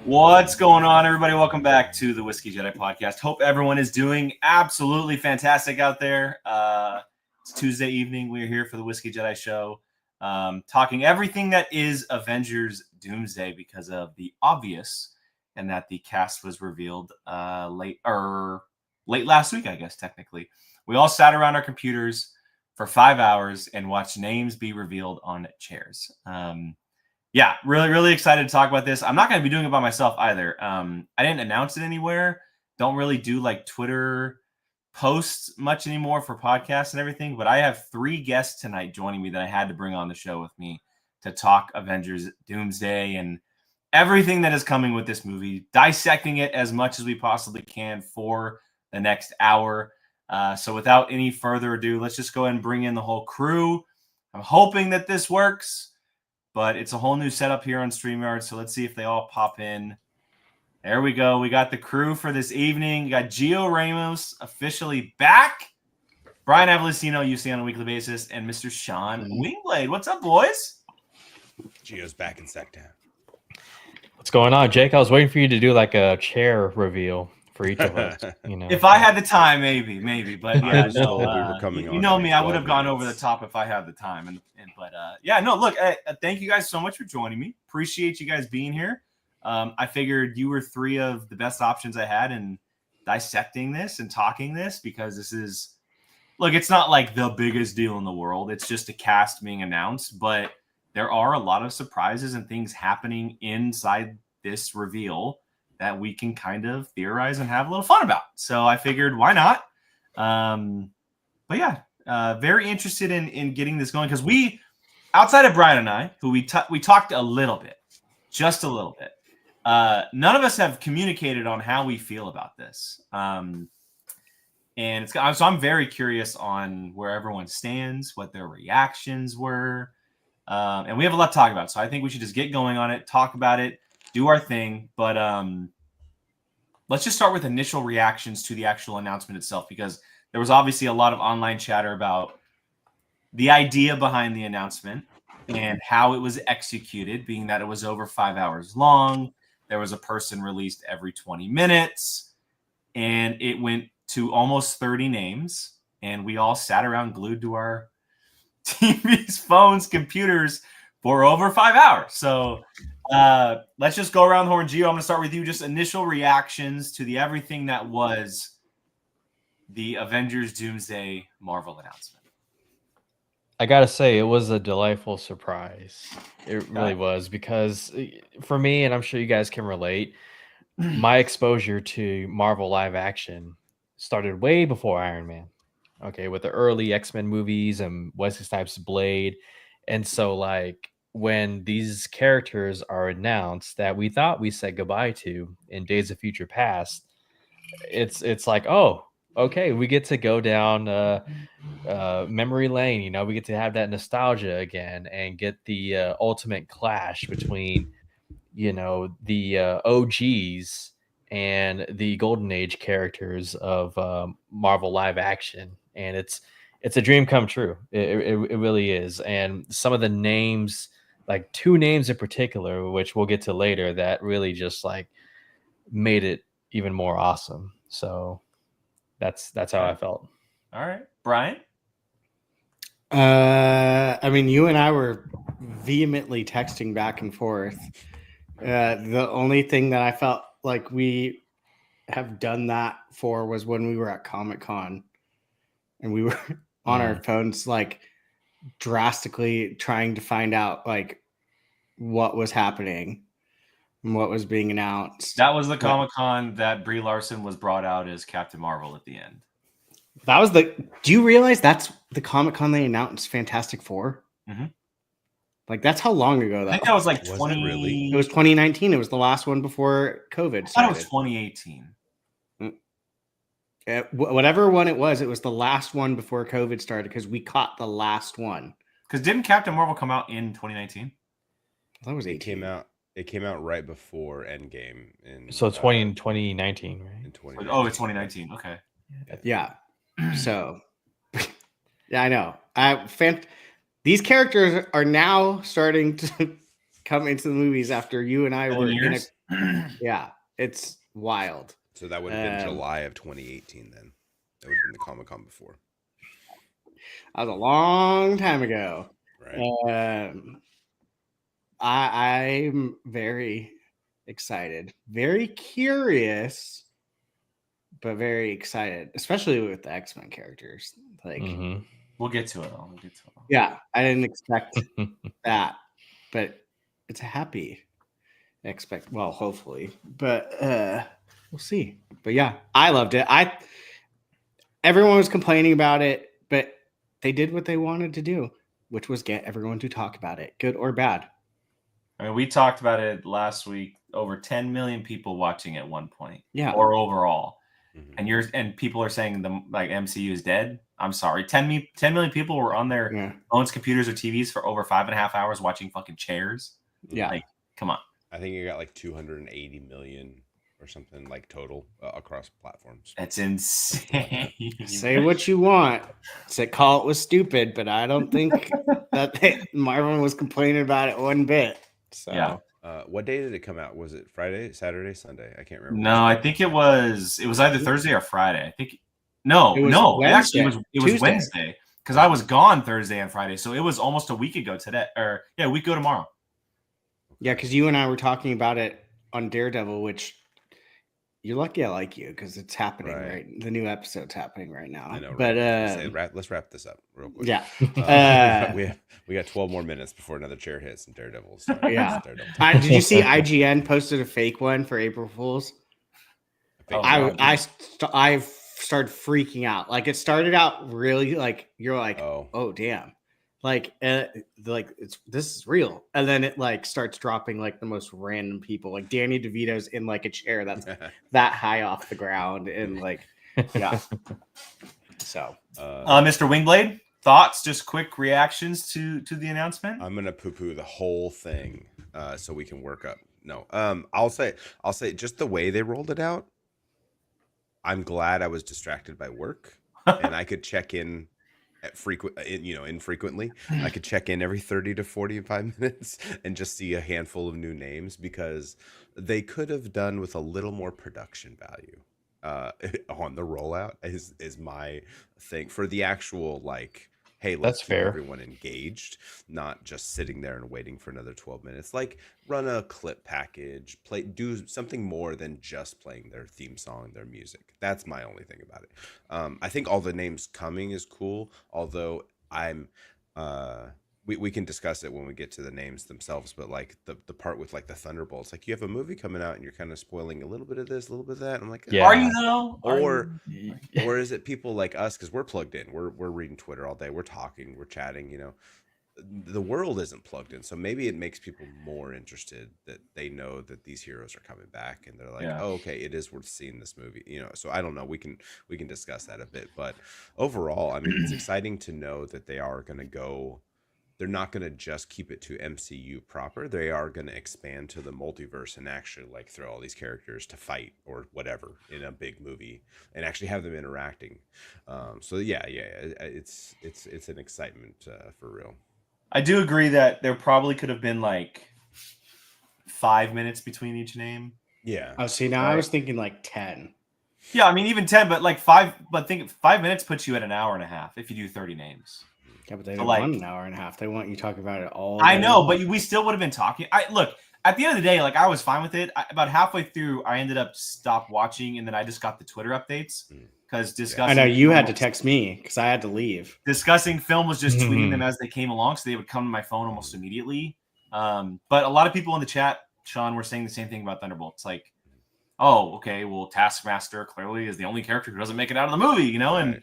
What's going on, everybody? Welcome back to the Whiskey Jedi podcast. Hope everyone is doing absolutely fantastic out there. It's Tuesday evening. We're here for the Whiskey Jedi show, talking everything that is Avengers Doomsday because of the obvious, and that the cast was revealed late last week, I guess, technically. We all sat around our computers for 5 hours and watched names be revealed on chairs. Yeah, really excited to talk about this. I'm not going to be doing it by myself either. I didn't announce it anywhere. Don't really do like Twitter posts much anymore for podcasts and everything. But I have 3 guests tonight joining me that I had to bring on the show with me to talk Avengers Doomsday and everything that is coming with this movie, dissecting it as much as we possibly can for the next hour. So without any further ado, let's just go ahead and bring in the whole crew. I'm hoping that this works. But it's a whole new setup here on StreamYard, so let's see if they all pop in. There we go. We got the crew for this evening. We got Gio Ramos officially back. Brian Avalosino, you see on a weekly basis, and Mr. Sean Wingblade. What's up, boys? Gio's back in Sectown. What's going on, Jake? I was waiting for you to do like a chair reveal for each of us. You know, if I had the time, maybe. But yeah, no. We were coming you on know me, I would 12 have gone minutes. over the top if I had the time. But yeah, no. Look, thank you guys so much for joining me. Appreciate you guys being here. I figured you were 3 of the best options I had in dissecting this and talking this because this is, look, it's not like the biggest deal in the world. It's just a cast being announced, but there are a lot of surprises and things happening inside this reveal that we can kind of theorize and have a little fun about. So I figured, why not? But yeah, very interested in getting this going because we, outside of Brian and I, who we talked a little bit, just a little bit. None of us have communicated on how we feel about this. And so I'm very curious on where everyone stands, what their reactions were. And we have a lot to talk about. So I think we should just get going on it, talk about it, do our thing. But let's just start with initial reactions to the actual announcement itself, because there was obviously a lot of online chatter about the idea behind the announcement and how it was executed, being that it was over 5 hours long. There was a person released every 20 minutes, and it went to almost 30 names. And we all sat around glued to our TVs, phones, computers for over 5 hours. So let's just go around the horn. Gio, I'm going to start with you. Just initial reactions to the everything that was the Avengers Doomsday Marvel announcement. I gotta say, it was a delightful surprise. It really was, because for me, and I'm sure you guys can relate, my exposure to Marvel live action started way before Iron Man. Okay, with the early X-Men movies and Wesley Snipes' Blade. And so, like, when these characters are announced that we thought we said goodbye to in Days of Future Past, it's like, oh, okay, we get to go down memory lane. You know, we get to have that nostalgia again and get the ultimate clash between, you know, the OGs and the Golden Age characters of Marvel live action. And it's a dream come true. It really is. And some of the names, like 2 names in particular, which we'll get to later, that really just like made it even more awesome. So that's how I felt. All right, Brian. I mean, you and I were vehemently texting back and forth. The only thing that I felt like we have done that for was when we were at Comic-Con and we were on our phones, like drastically trying to find out like what was happening and what was being announced. That was the Comic-Con that Brie Larson was brought out as Captain Marvel at the end. That was do you realize that's the Comic-Con they announced Fantastic Four? Mm-hmm. Like, that's how long ago that I think that was like Was it 20. really? It was 2019. It was the last one before COVID I thought started. it was 2018. Whatever one it was the last one before COVID started because we caught the last one. Because didn't Captain Marvel come out in 2019? That was 18. It came out right before Endgame. So 2019, right? In 2019. Oh, it's 2019. Okay. Yeah. So Yeah, I know. These characters are now starting to come into the movies after you and I 7 were in a. years. Yeah, it's wild. So that would have been Um, July of 2018 then. That would have been the Comic-Con before, That was a long time ago. right? I'm very excited, very curious, but very excited, especially with the X-Men characters. Like, Mhm. We'll get to it all. We'll get to it all. yeah, I didn't expect that, but it's a happy well, hopefully, but we'll see. But yeah, I loved it. Everyone was complaining about it, but they did what they wanted to do, which was get everyone to talk about it, good or bad. I mean, we talked about it last week. Over 10 million people watching at one point, Yeah. or overall. Mhm. And people are saying the MCU is dead. I'm sorry. 10 million people were on their own computers or TVs for over 5.5 hours watching fucking chairs. Yeah. Like, come on. I think you got like 280 million or something like total across platforms. That's insane. Say what you want. Call it was stupid, but I don't think that Marvin was complaining about it one bit. So Yeah. What day did it come out? Was it Friday, Saturday, Sunday? I can't remember. No, I think it was either Thursday or Friday. I think actually it was Wednesday because I was gone Thursday and Friday, so it was almost a week ago today, or a week ago tomorrow. Yeah, because you and I were talking about it on Daredevil, which you're lucky I like you because it's happening right. The new episode's happening right now. I know, but let's wrap this up real quick. Yeah, we got 12 more minutes before another chair hits and Daredevil. Yeah. Did you see IGN posted a fake one for April Fools? I started freaking out. Like, it started out really like you're like, oh damn. Like this is real, and then it like starts dropping like the most random people. Like Danny DeVito's in like a chair that's that high off the ground, and like yeah. So, Mr. Wingblade, thoughts? Just quick reactions to the announcement. I'm gonna poo-poo the whole thing, so we can work up. No, I'll say just the way they rolled it out. I'm glad I was distracted by work, and I could check in. Infrequently. I could check in every 30 to 45 minutes and just see a handful of new names, because they could have done with a little more production value on the rollout is my thing for the actual, like, hey, let's keep everyone engaged, not just sitting there and waiting for another 12 minutes. Like, run a clip package, do something more than just playing their theme song, their music. That's my only thing about it. I think all the names coming is cool, although I'm we can discuss it when we get to the names themselves, but like the part with like the Thunderbolts, like you have a movie coming out and you're kind of spoiling a little bit of this, a little bit of that. I'm like, are you though? Or is it people like us, because we're plugged in, we're reading Twitter all day, we're talking, we're chatting, the world isn't plugged in, so maybe it makes people more interested that they know that these heroes are coming back, and they're like, oh, okay, it is worth seeing this movie, so I don't know, we can discuss that a bit, but overall, I mean, it's exciting to know that they're not going to just keep it to MCU proper. They are going to expand to the multiverse and actually like throw all these characters to fight or whatever in a big movie and actually have them interacting. So yeah, it's an excitement for real. I do agree that there probably could have been like 5 minutes between each name. Yeah. Oh, see, now I was thinking like 10. Yeah, I mean even 10, but like 5. But think 5 minutes puts you at an hour and a half if you do 30 names. Yeah, but they don't want an hour and a half. They want you talking about it all. I know, but we still would have been talking. Look, at the end of the day, like I was fine with it. About halfway through, I ended up stop watching, and then I just got the Twitter updates because discussing. I know you had to text me because I had to leave. Discussing film was just tweeting them as they came along, so they would come to my phone almost immediately. But a lot of people in the chat, Sean, were saying the same thing about Thunderbolts. Like, oh, okay, well, Taskmaster clearly is the only character who doesn't make it out of the movie, and.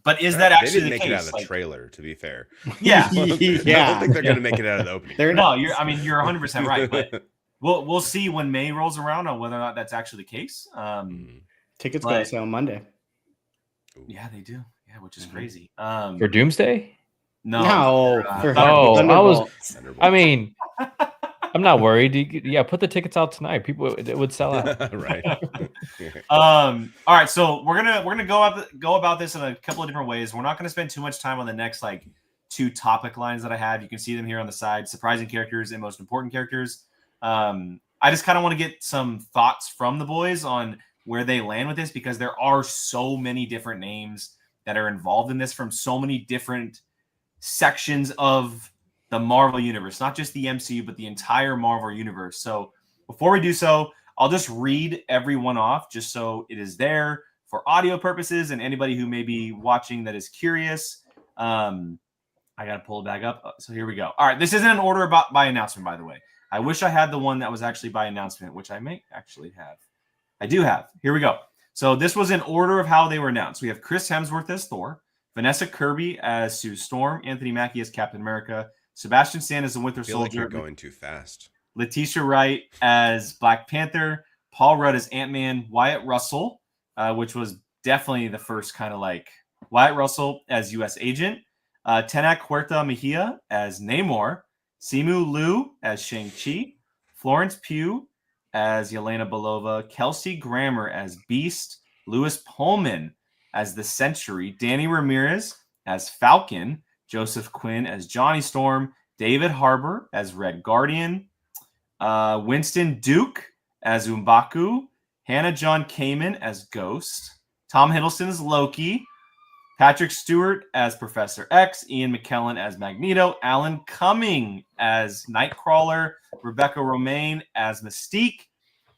But is that actually the case? They didn't make it out of the trailer, to be fair. Yeah. I don't think they're going to make it out of the opening. You're 100% right. But we'll see when May rolls around on whether or not that's actually the case. Tickets go on sale Monday. Yeah, they do. Yeah, which is crazy. For Doomsday? No. I mean, I'm not worried. Yeah, put the tickets out tonight. People, it would sell out. Right. All right, so we're gonna go about this in a couple of different ways. We're not gonna spend too much time on the next like 2 topic lines that I have. You can see them here on the side: surprising characters and most important characters. I just kind of want to get some thoughts from the boys on where they land with this, because there are so many different names that are involved in this from so many different sections of the Marvel universe, not just the MCU, but the entire Marvel universe. So before we do so, I'll just read everyone off just so it is there for audio purposes and anybody who may be watching that is curious. I got to pull it back up. So here we go. All right. This isn't an order by announcement, by the way. I wish I had the one that was actually by announcement, which I may actually have. I do have. Here we go. So this was in order of how they were announced. We have Chris Hemsworth as Thor, Vanessa Kirby as Sue Storm, Anthony Mackie as Captain America, Sebastian Stan as the Winter I feel like Soldier, you're going too fast. Letitia Wright as Black Panther, Paul Rudd as Ant-Man, Wyatt Russell, which was definitely the first kind of like Wyatt Russell as U.S. Agent, Tenak Huerta Mejia as Namor, Simu Liu as Shang-Chi, Florence Pugh as Yelena Belova, Kelsey Grammer as Beast, Louis Pullman as the Sentry, Danny Ramirez as Falcon, Joseph Quinn as Johnny Storm, David Harbour as Red Guardian, Winston Duke as M'Baku, Hannah John Kamen as Ghost, Tom Hiddleston as Loki, Patrick Stewart as Professor X, Ian McKellen as Magneto, Alan Cumming as Nightcrawler, Rebecca Romaine as Mystique,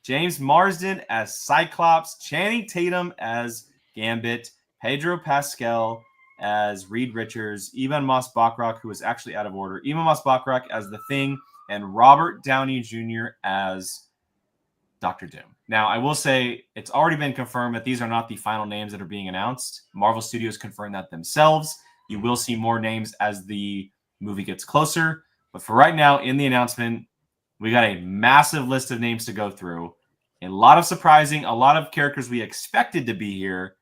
James Marsden as Cyclops, Channing Tatum as Gambit, Pedro Pascal as Reed Richards, Evan Moss Bachrach, who was actually out of order, Evan Moss Bachrach as The Thing, and Robert Downey Jr. as Dr. Doom. Now, I will say it's already been confirmed that these are not the final names that are being announced. Marvel Studios confirmed that themselves. You will see more names as the movie gets closer. But for right now, in the announcement, we got a massive list of names to go through. A lot of surprising, a lot of characters we expected to be here.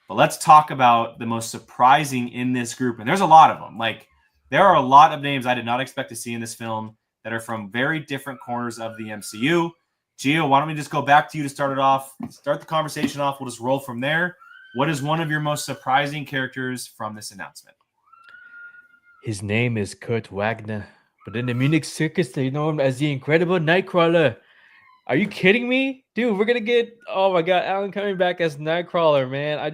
But let's talk about the most surprising in this group. And there's a lot of them. Like, there are a lot of names I did not expect to see in this film that are from very different corners of the MCU. Gio, why don't we just go back to you to start it off? Start the conversation off. We'll just roll from there. What is one of your most surprising characters from this announcement? His name is Kurt Wagner, but in the Munich circus, they know him as the Incredible Nightcrawler. Are you kidding me? Dude, we're going to get, oh my God, Alan coming back as Nightcrawler, man.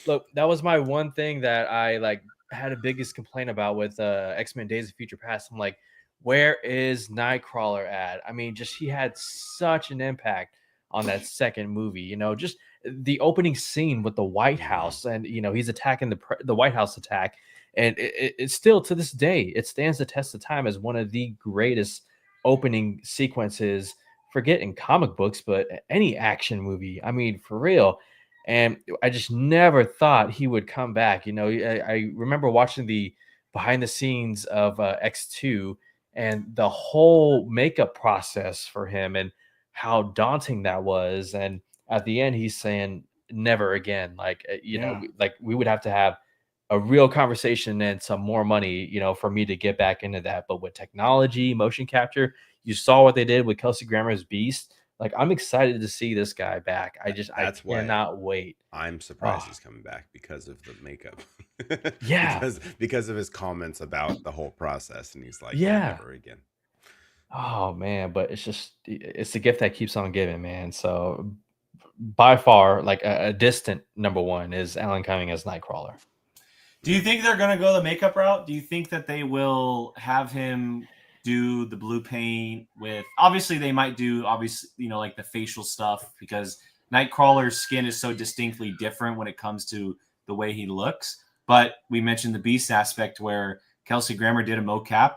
Look, that was my one thing that I had a biggest complaint about with X-Men Days of Future Past. I'm like, where is Nightcrawler at? I mean, he had such an impact on that second movie, just the opening scene with the White House, and, he's attacking the White House attack. And it's still, to this day, it stands the test of time as one of the greatest opening sequences, forget in comic books, but any action movie. I mean, for real. And I just never thought he would come back. I remember watching the behind the scenes of X2 and the whole makeup process for him and how daunting that was. And at the end, he's saying never again. We would have to have a real conversation and some more money, for me to get back into that. But with technology, motion capture, you saw what they did with Kelsey Grammer's Beast. I'm excited to see this guy back. I cannot wait. I'm surprised he's coming back because of the makeup. Yeah. because of his comments about the whole process. And he's like, yeah, never again. Oh man, but it's the gift that keeps on giving, man. So by far, a distant number one is Alan Cumming as Nightcrawler. Do you think they're going to go the makeup route? Do you think that they will have him do the blue paint with, obviously they might do, the facial stuff, because Nightcrawler's skin is so distinctly different when it comes to the way he looks. But we mentioned the Beast aspect where Kelsey Grammer did a mocap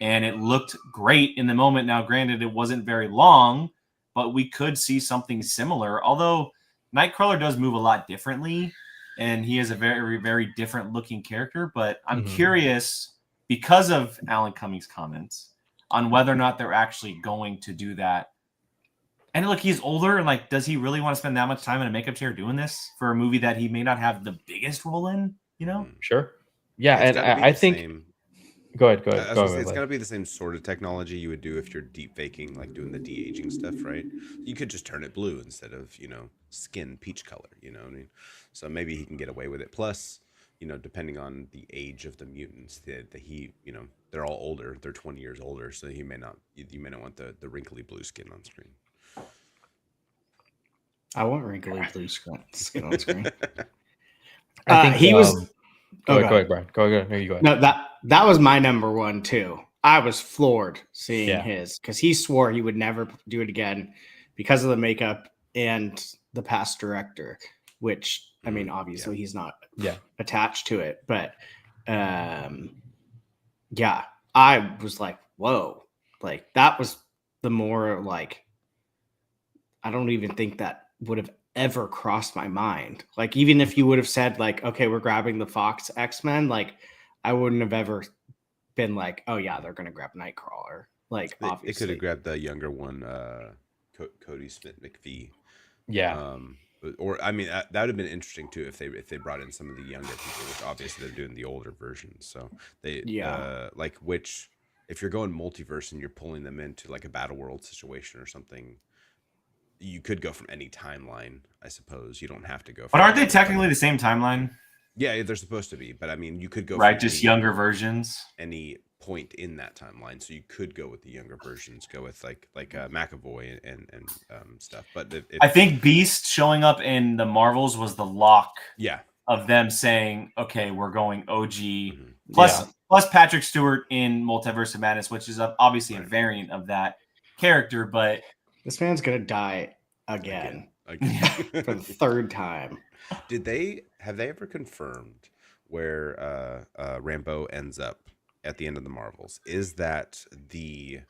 and it looked great in the moment. Now, granted, it wasn't very long, but we could see something similar. Although Nightcrawler does move a lot differently and he is a very, very different looking character. But I'm curious, because of Alan Cumming's comments, on whether or not they're actually going to do that. And look, he's older, and does he really want to spend that much time in a makeup chair doing this for a movie that he may not have the biggest role in? Sure. Yeah, and I think Go ahead. I was Go gonna say, ahead. it's gotta be the same sort of technology you would do if you're deep faking, like doing the de-aging stuff, right? You could just turn it blue instead of, skin peach color, you know what I mean? So maybe he can get away with it. Plus, depending on the age of the mutants, they're all older. They're 20 years older, so you may not want the wrinkly blue skin on screen. I want wrinkly blue skin on screen. I think he was. Go Oh, ahead, Brian. Go ahead. No, you go ahead. No, that was my number one too. I was floored seeing Yeah. his because he swore he would never do it again because of the makeup and the past director. Which I mean, obviously he's not attached to it, but yeah, I was like, whoa, like that was the more like I don't even think that would have ever crossed my mind. Like, even if you would have said, like, okay, we're grabbing the Fox X-Men, like, I wouldn't have ever been like, oh yeah, they're gonna grab Nightcrawler. Like, They could obviously. have grabbed the younger one, Cody Smith McPhee. Yeah. Or I mean, that would have been interesting too if they brought in some of the younger people, which obviously they're doing the older versions. So they if you're going multiverse and you're pulling them into like a Battle World situation or something, you could go from any timeline, I suppose. You don't have to go. But aren't they technically the same timeline? Yeah, they're supposed to be. But I mean, you could go right, just younger versions. Any point in that timeline, so you could go with the younger versions. Go with like McAvoy and stuff. But I think Beast showing up in the Marvels was the lock. Yeah. Of them saying, okay, we're going OG. Plus Patrick Stewart in Multiverse of Madness, which is obviously a variant of that character, but this man's gonna die again. For the third time. Have they ever confirmed where Rambeau ends up at the end of the Marvels? Is that the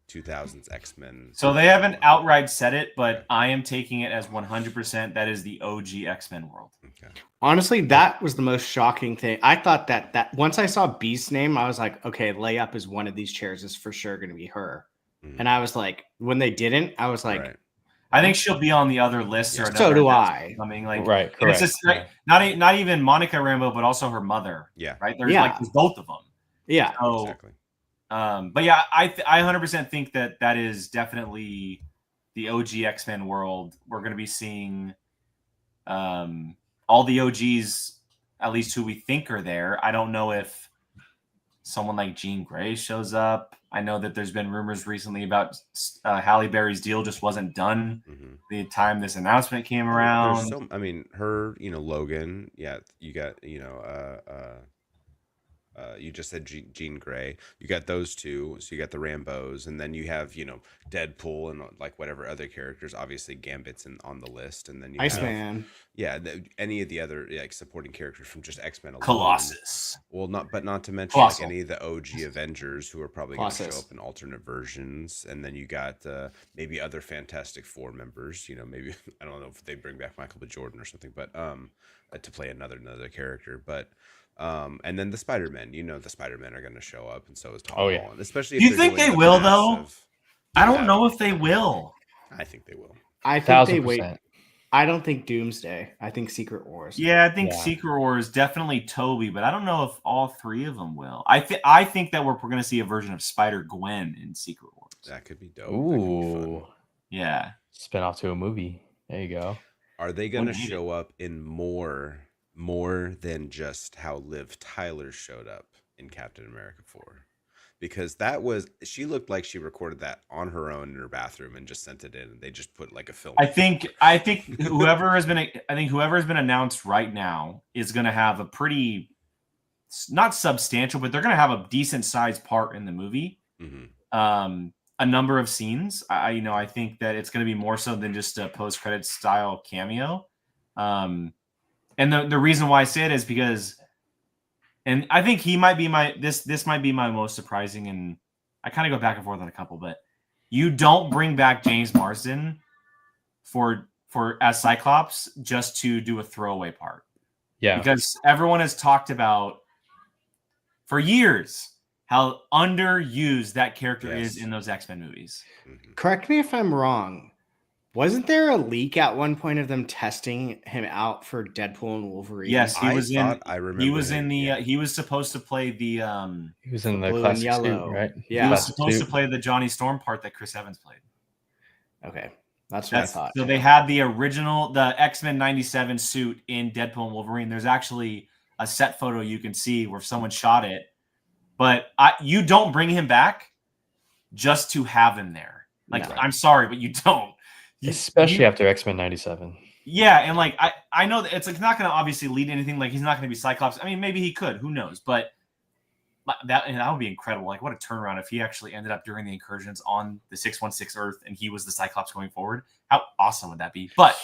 2000s X-Men? So they haven't outright said it, but I am taking it as 100% that is the OG X-Men world. Okay. Honestly, that was the most shocking thing. I thought that once I saw Beast's name, I was like, okay, layup is one of these chairs is for sure going to be her. Mm-hmm. And I was like, when they didn't, I was like, I think she'll be on the other list. Or so do I. I mean, like, right. It's just not even Monica Rambeau, but also her mother. Yeah. Right. There's both of them. Yeah. So, exactly. But yeah, I 100% think that is definitely the OG X-Men world. We're going to be seeing all the OGs, at least who we think are there. I don't know if someone like Jean Grey shows up. I know that there's been rumors recently about Halle Berry's deal just wasn't done the time this announcement came around. Her, Logan. Yeah, you got, you just said Jean Grey. You got those two. So you got the Rambeaus, and then you have, Deadpool and like whatever other characters. Obviously, Gambit's on the list, and then you Iceman. Any of the other like supporting characters from just X-Men alone. Colossus. Well, not to mention like any of the OG Avengers who are probably going to show up in alternate versions, and then you got maybe other Fantastic Four members. Maybe I don't know if they bring back Michael B. Jordan or something, but to play another character, but. And then the Spider-Men, the Spider-Men are going to show up, and so is Tom Holland. Especially if you think they will, though? I don't know if they will. I think they will. I think they wait. I don't think Doomsday. I think Secret Wars. Yeah, I think Secret Wars definitely Toby, but I don't know if all three of them will. I think that we're going to see a version of Spider-Gwen in Secret Wars. That could be dope. Ooh, that could be fun. Yeah. Spin off to a movie. There you go. Are they going to show up in more than just how Liv Tyler showed up in Captain America 4? Because she looked like she recorded that on her own in her bathroom and just sent it in, and they just put like a film. I think whoever has been announced right now is going to have a pretty, not substantial, but they're going to have a decent sized part in the movie. Mm-hmm. A number of scenes. I think that it's going to be more so than just a post credits style cameo. And the reason why I say it is because, and I think he might be this might be my most surprising, and I kind of go back and forth on a couple, but you don't bring back James Marsden for as Cyclops just to do a throwaway part. Yeah. Because everyone has talked about for years how underused that character is in those X-Men movies. Correct me if I'm wrong. Wasn't there a leak at one point of them testing him out for Deadpool and Wolverine? Yes, he I was thought in. I remember He was in him, the. yeah. He was supposed to play the. He was in the blue and classic suit, yellow. right? Yeah. He was Classic supposed to suit. play the Johnny Storm part that Chris Evans played. Okay, that's what I thought. So they had the original, the X-Men '97 suit in Deadpool and Wolverine. There's actually a set photo you can see where someone shot it, but you don't bring him back just to have him there. Like, No. I'm sorry, but you don't. Especially after X-Men 97. Yeah, and like I know that it's like not going to obviously lead to anything. Like he's not going to be Cyclops. I mean, maybe he could. Who knows? But that would be incredible. Like what a turnaround if he actually ended up during the incursions on the 616 Earth and he was the Cyclops going forward. How awesome would that be? But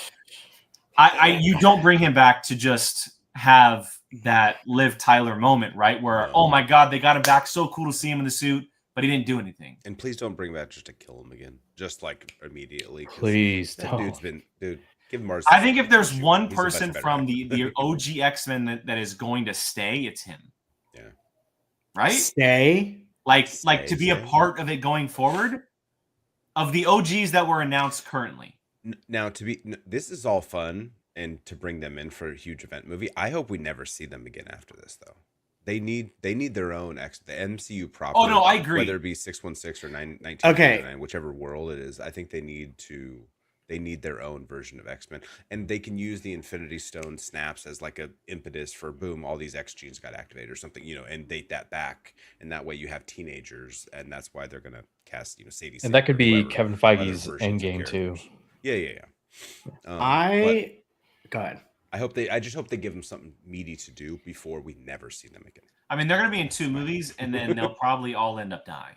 you don't bring him back to just have that Liv Tyler moment, right? Where oh my God, they got him back. So cool to see him in the suit, but he didn't do anything. And please don't bring back just to kill him again, just like immediately. Please that don't. dude. Give him Mars. I think if there's one He's a person much better from actor. the OG X-Men that is going to stay, it's him. Yeah. Right? Stay. Like Stay, to be a part of it going forward of the OGs that were announced currently. Now this is all fun and to bring them in for a huge event movie. I hope we never see them again after this though. They need their own the MCU proper. Oh no, I agree. Whether it be 616 or 1999, whichever world it is, I think they need their own version of X-Men, and they can use the Infinity Stone snaps as like a impetus for boom, all these X genes got activated or something, and date that back, and that way you have teenagers, and that's why they're gonna cast Sadie. And that could be whoever, Kevin Feige's versions of Endgame too. characters. Yeah. Go ahead. I just hope they give them something meaty to do before we never see them again. I mean, they're going to be in 2 movies, and then they'll probably all end up dying.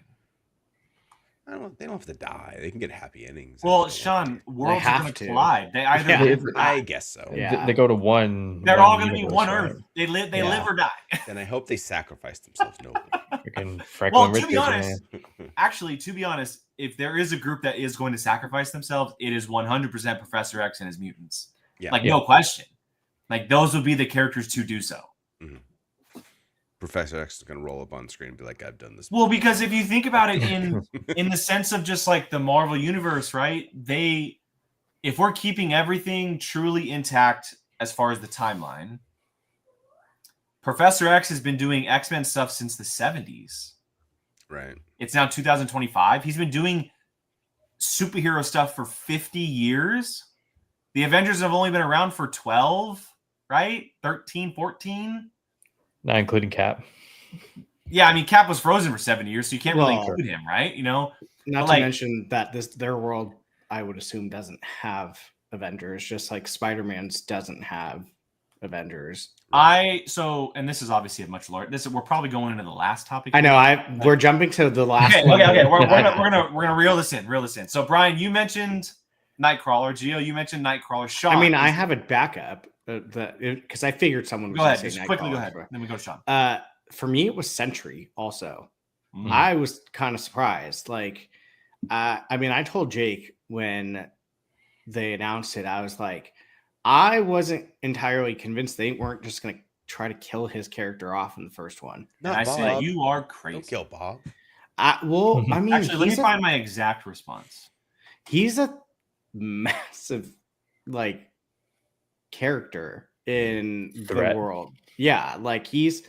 They don't have to die. They can get happy endings. Well, Sean, worlds are have going to to. collide. They either Yeah. live or die. I guess so. Yeah. They go to one. They're all going to be universe, one right? Earth. They live or die. Then I hope they sacrifice themselves nobly. Freaking Franklin Well, to be Richards, honest, man. actually, to be honest, if there is a group that is going to sacrifice themselves, it is 100% Professor X and his mutants. Yeah. Like, no question. Like, those would be the characters to do so. Professor X is going to roll up on screen and be like, I've done this. Well, because if you think about it in the sense of just like the Marvel universe, right? If we're keeping everything truly intact as far as the timeline, Professor X has been doing X-Men stuff since the 70s. Right. It's now 2025. He's been doing superhero stuff for 50 years. The Avengers have only been around for 12, right? 13, 14. Not including Cap. Yeah, I mean, Cap was frozen for 7 years, so you can't really Well, include him, right? Not to like- mention that their world, I would assume, doesn't have Avengers, just like Spider-Man's doesn't have Avengers. And this is obviously a much larger. We're probably going into the last topic. I know. We're jumping to the last Okay, one. okay. We're gonna reel this in. So Brian, you mentioned Nightcrawler. Gio, you mentioned Nightcrawler. Sean, I mean, I have a backup because I figured someone was go ahead. going to say Just quickly, go Nightcrawler. ahead. Then we go to Sean. For me, it was Sentry. Also, Mhm. I was kind of surprised. Like, I mean, I told Jake when they announced it, I was like, I wasn't entirely convinced they weren't just going to try to kill his character off in the first one. And I said, you are crazy. Don't kill Bob. I mean, Actually, let me find my exact response. he's a massive character in the Threat. world. Yeah, like he's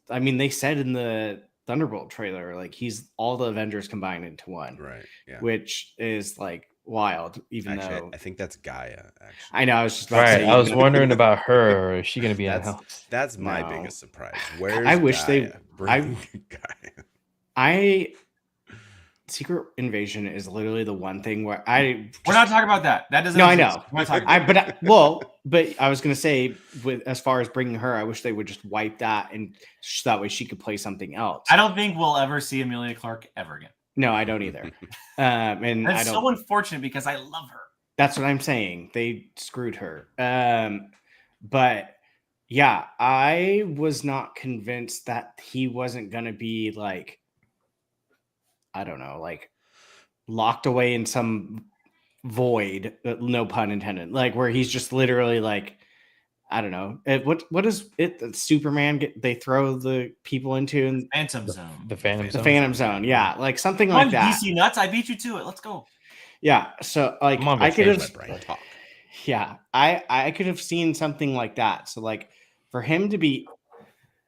I mean, they said in the Thunderbolt trailer, like he's all the Avengers combined into one, Right. Yeah. which is like wild, even Actually, though I think that's Gaia. Actually, I know I was just All about to right, say, I was wondering about her. Is she going to be in the that's house? that's my No. biggest surprise. Where's I wish they- Gaia? Bring Gaia. Secret Invasion is literally the one thing where We're not talking about that. That doesn't. No, I exist. know. We're not talking about But I was gonna say, with as far as bringing her, I wish they would just wipe that, and that way she could play something else. I don't think we'll ever see Amelia Clark ever again. No, I don't either. And I That's don't. so unfortunate because I love her. That's what I'm saying. They screwed her. But yeah, I was not convinced that he wasn't gonna be like, I don't know, like locked away in some void, no pun intended, like where he's just literally like, I don't know. What is it that Superman they throw the people into in Phantom Zone. The Phantom the Zone. Phantom Zone? Yeah, like something Come on, like that. DC nuts! I beat you to it. Let's go. Yeah. So like I'm on I could vacation. have Let Brian talk. yeah, I could have seen something like that. So like for him to be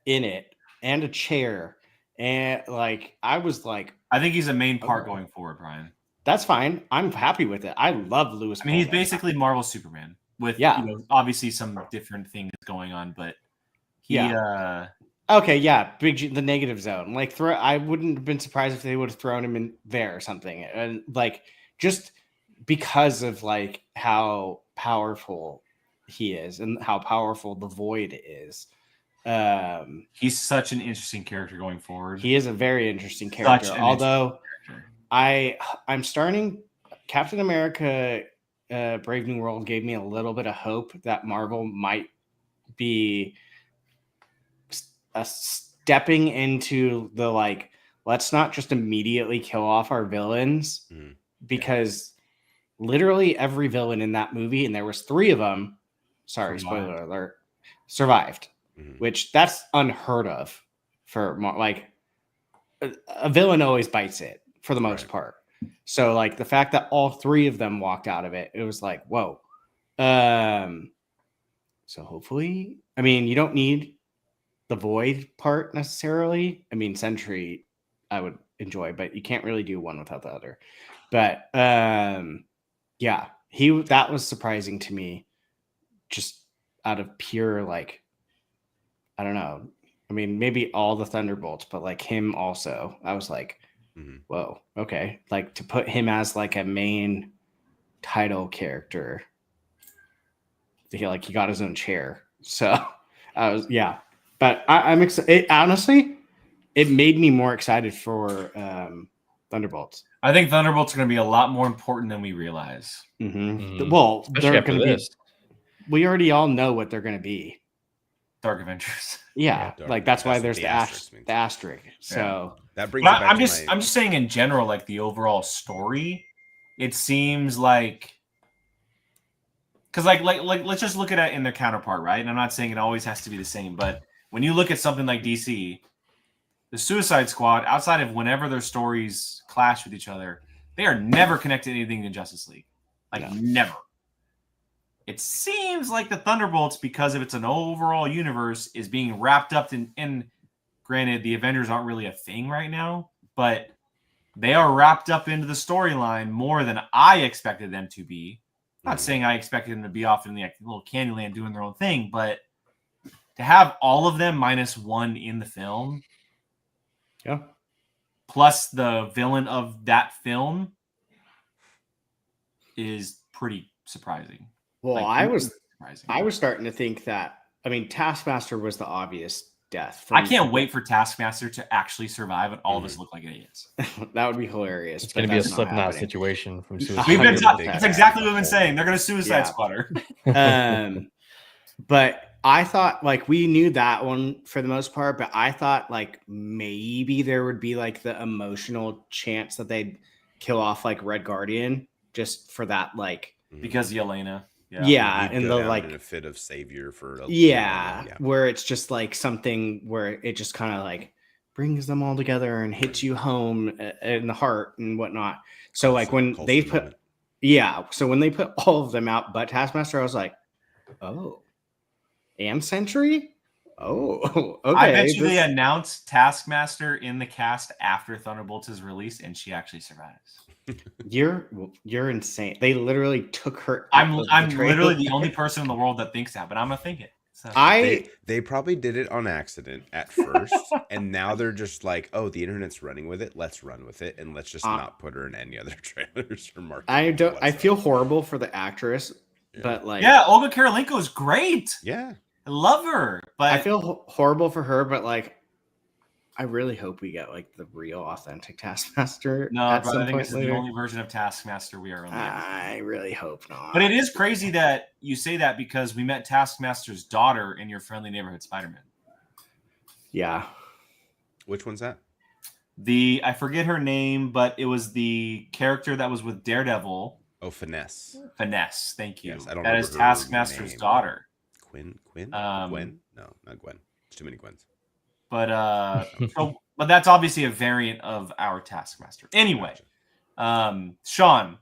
in it and a chair and like I was like, I think he's a main part Okay. going forward, Brian. that's fine. I'm happy with it. I love Lewis. I mean, he's Pullman. basically Marvel Superman with Yeah. obviously some different things going on, but he Okay, yeah, the negative zone. Like I wouldn't have been surprised if they would have thrown him in there or something. And like just because of like how powerful he is and how powerful the void is. he's such an interesting character going forward. He is a very interesting Such character. an Although character. I'm starting Captain America Brave New World gave me a little bit of hope that Marvel might be stepping into the like, let's not just immediately kill off our villains because literally every villain in that movie, and there was 3 of them, sorry, spoiler alert, survived, which that's unheard of for like a villain always bites it for the most part. So like the fact that all 3 of them walked out of it, it was like, whoa. So hopefully, I mean, you don't need the void part necessarily. I mean, Sentry I would enjoy, but you can't really do one without the other. But yeah, that was surprising to me, just out of pure like, I don't know. I mean, maybe all the Thunderbolts, but like him also. I was like, whoa, okay. Like to put him as like a main title character. He got his own chair. So I was But I'm excited. Honestly, it made me more excited for Thunderbolts. I think Thunderbolts are going to be a lot more important than we realize. Well, Especially they're after going to be. this. We already all know what they're going to be. Dark Avengers. Yeah, Dark like that's why Avengers. there's The the asterisk. So that brings But it back I'm to just saying in general, like the overall story, it seems like because like let's just look at it in their counterpart, right? And I'm not saying it always has to be the same, but when you look at something like DC, the Suicide Squad, outside of whenever their stories clash with each other, they are never connected to anything in Justice League. Like never. It seems like the Thunderbolts, because if it's an overall universe, is being wrapped up in granted, the Avengers aren't really a thing right now, but they are wrapped up into the storyline more than I expected them to be. Not saying I expected them to be off in the little Candyland doing their own thing, but to have all of them minus 1 in the film, plus the villain of that film, is pretty surprising. Well, like, I was starting to think that. I mean, Taskmaster was the obvious death. I can't wait for Taskmaster to actually survive and all of us look like idiots. That would be hilarious. It's going to be a Slipknot situation from Suicide Squad. Squad. That's exactly what we've been saying. They're going to Suicide Squad her. But I thought like we knew that one for the most part, but I thought like maybe there would be like the emotional chance that they'd kill off like Red Guardian just for that, like because Yelena. Yeah, and the like in a fit of savior for where it's just like something where it just kind of like brings them all together and hits you home in the heart and whatnot. So like when they put so when they put all of them out but Taskmaster, I was like, oh, and Sentry? Oh, okay. I bet you they announced Taskmaster in the cast after Thunderbolts is released, and she actually survives. You're insane. They literally took her. I'm literally the only person in the world that thinks that, but I'm gonna think it. So. They probably did it on accident at first, and now they're just like, oh, the internet's running with it. Let's run with it, and let's just not put her in any other trailers or marketing. I feel horrible for the actress, but like, Olga Kurylenko is great. Yeah, I love her, but I feel horrible for her, but like, I really hope we get like the real, authentic Taskmaster. No, I think this is the only version of Taskmaster we are. I really hope not. But it is crazy that you say that because we met Taskmaster's daughter in Your Friendly Neighborhood Spider-Man. Yeah. Which one's that? I forget her name, but it was the character that was with Daredevil. Oh, Finesse. Finesse, thank you. Yes, I don't that is Taskmaster's daughter. Gwen? Gwen? No, not Gwen. There's too many Gwens. But but that's obviously a variant of our Taskmaster. Anyway, Sean,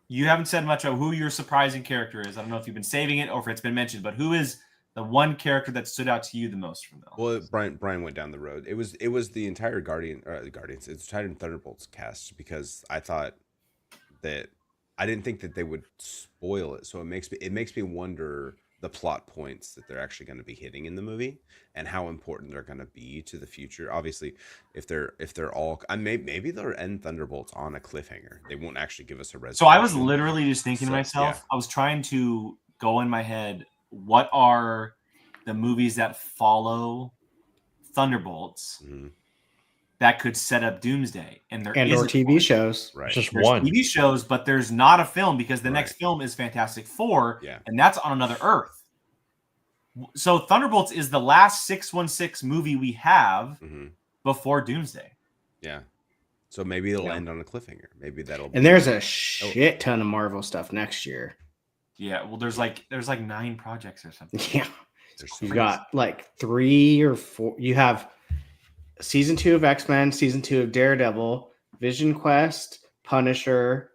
you haven't said much about who your surprising character is. I don't know if you've been saving it or if it's been mentioned, but who is the one character that stood out to you the most from them? Well, Brian went down the road. It was the entire Guardians. It's Titan Thunderbolts cast because I thought that I didn't think that they would spoil it. So it makes me wonder the plot points that they're actually going to be hitting in the movie and how important they're going to be to the future. Obviously, if they're all, maybe they'll end Thunderbolts on a cliffhanger. They won't actually give us a resolution. So I was literally just thinking to myself, I was trying to go in my head, what are the movies that follow Thunderbolts that could set up Doomsday? And there or TV shows. Right. Just there's one. TV shows, but there's not a film because the next film is Fantastic Four, and that's on another Earth. So Thunderbolts is the last 616 movie we have before Doomsday. Yeah. So maybe it'll end on a cliffhanger. Maybe that'll. And there's a shit ton of Marvel stuff next year. Yeah. Well, there's like 9 projects or something. Yeah. You've got like 3 or 4. You have season 2 of X-Men, season 2 of Daredevil, Vision Quest, Punisher,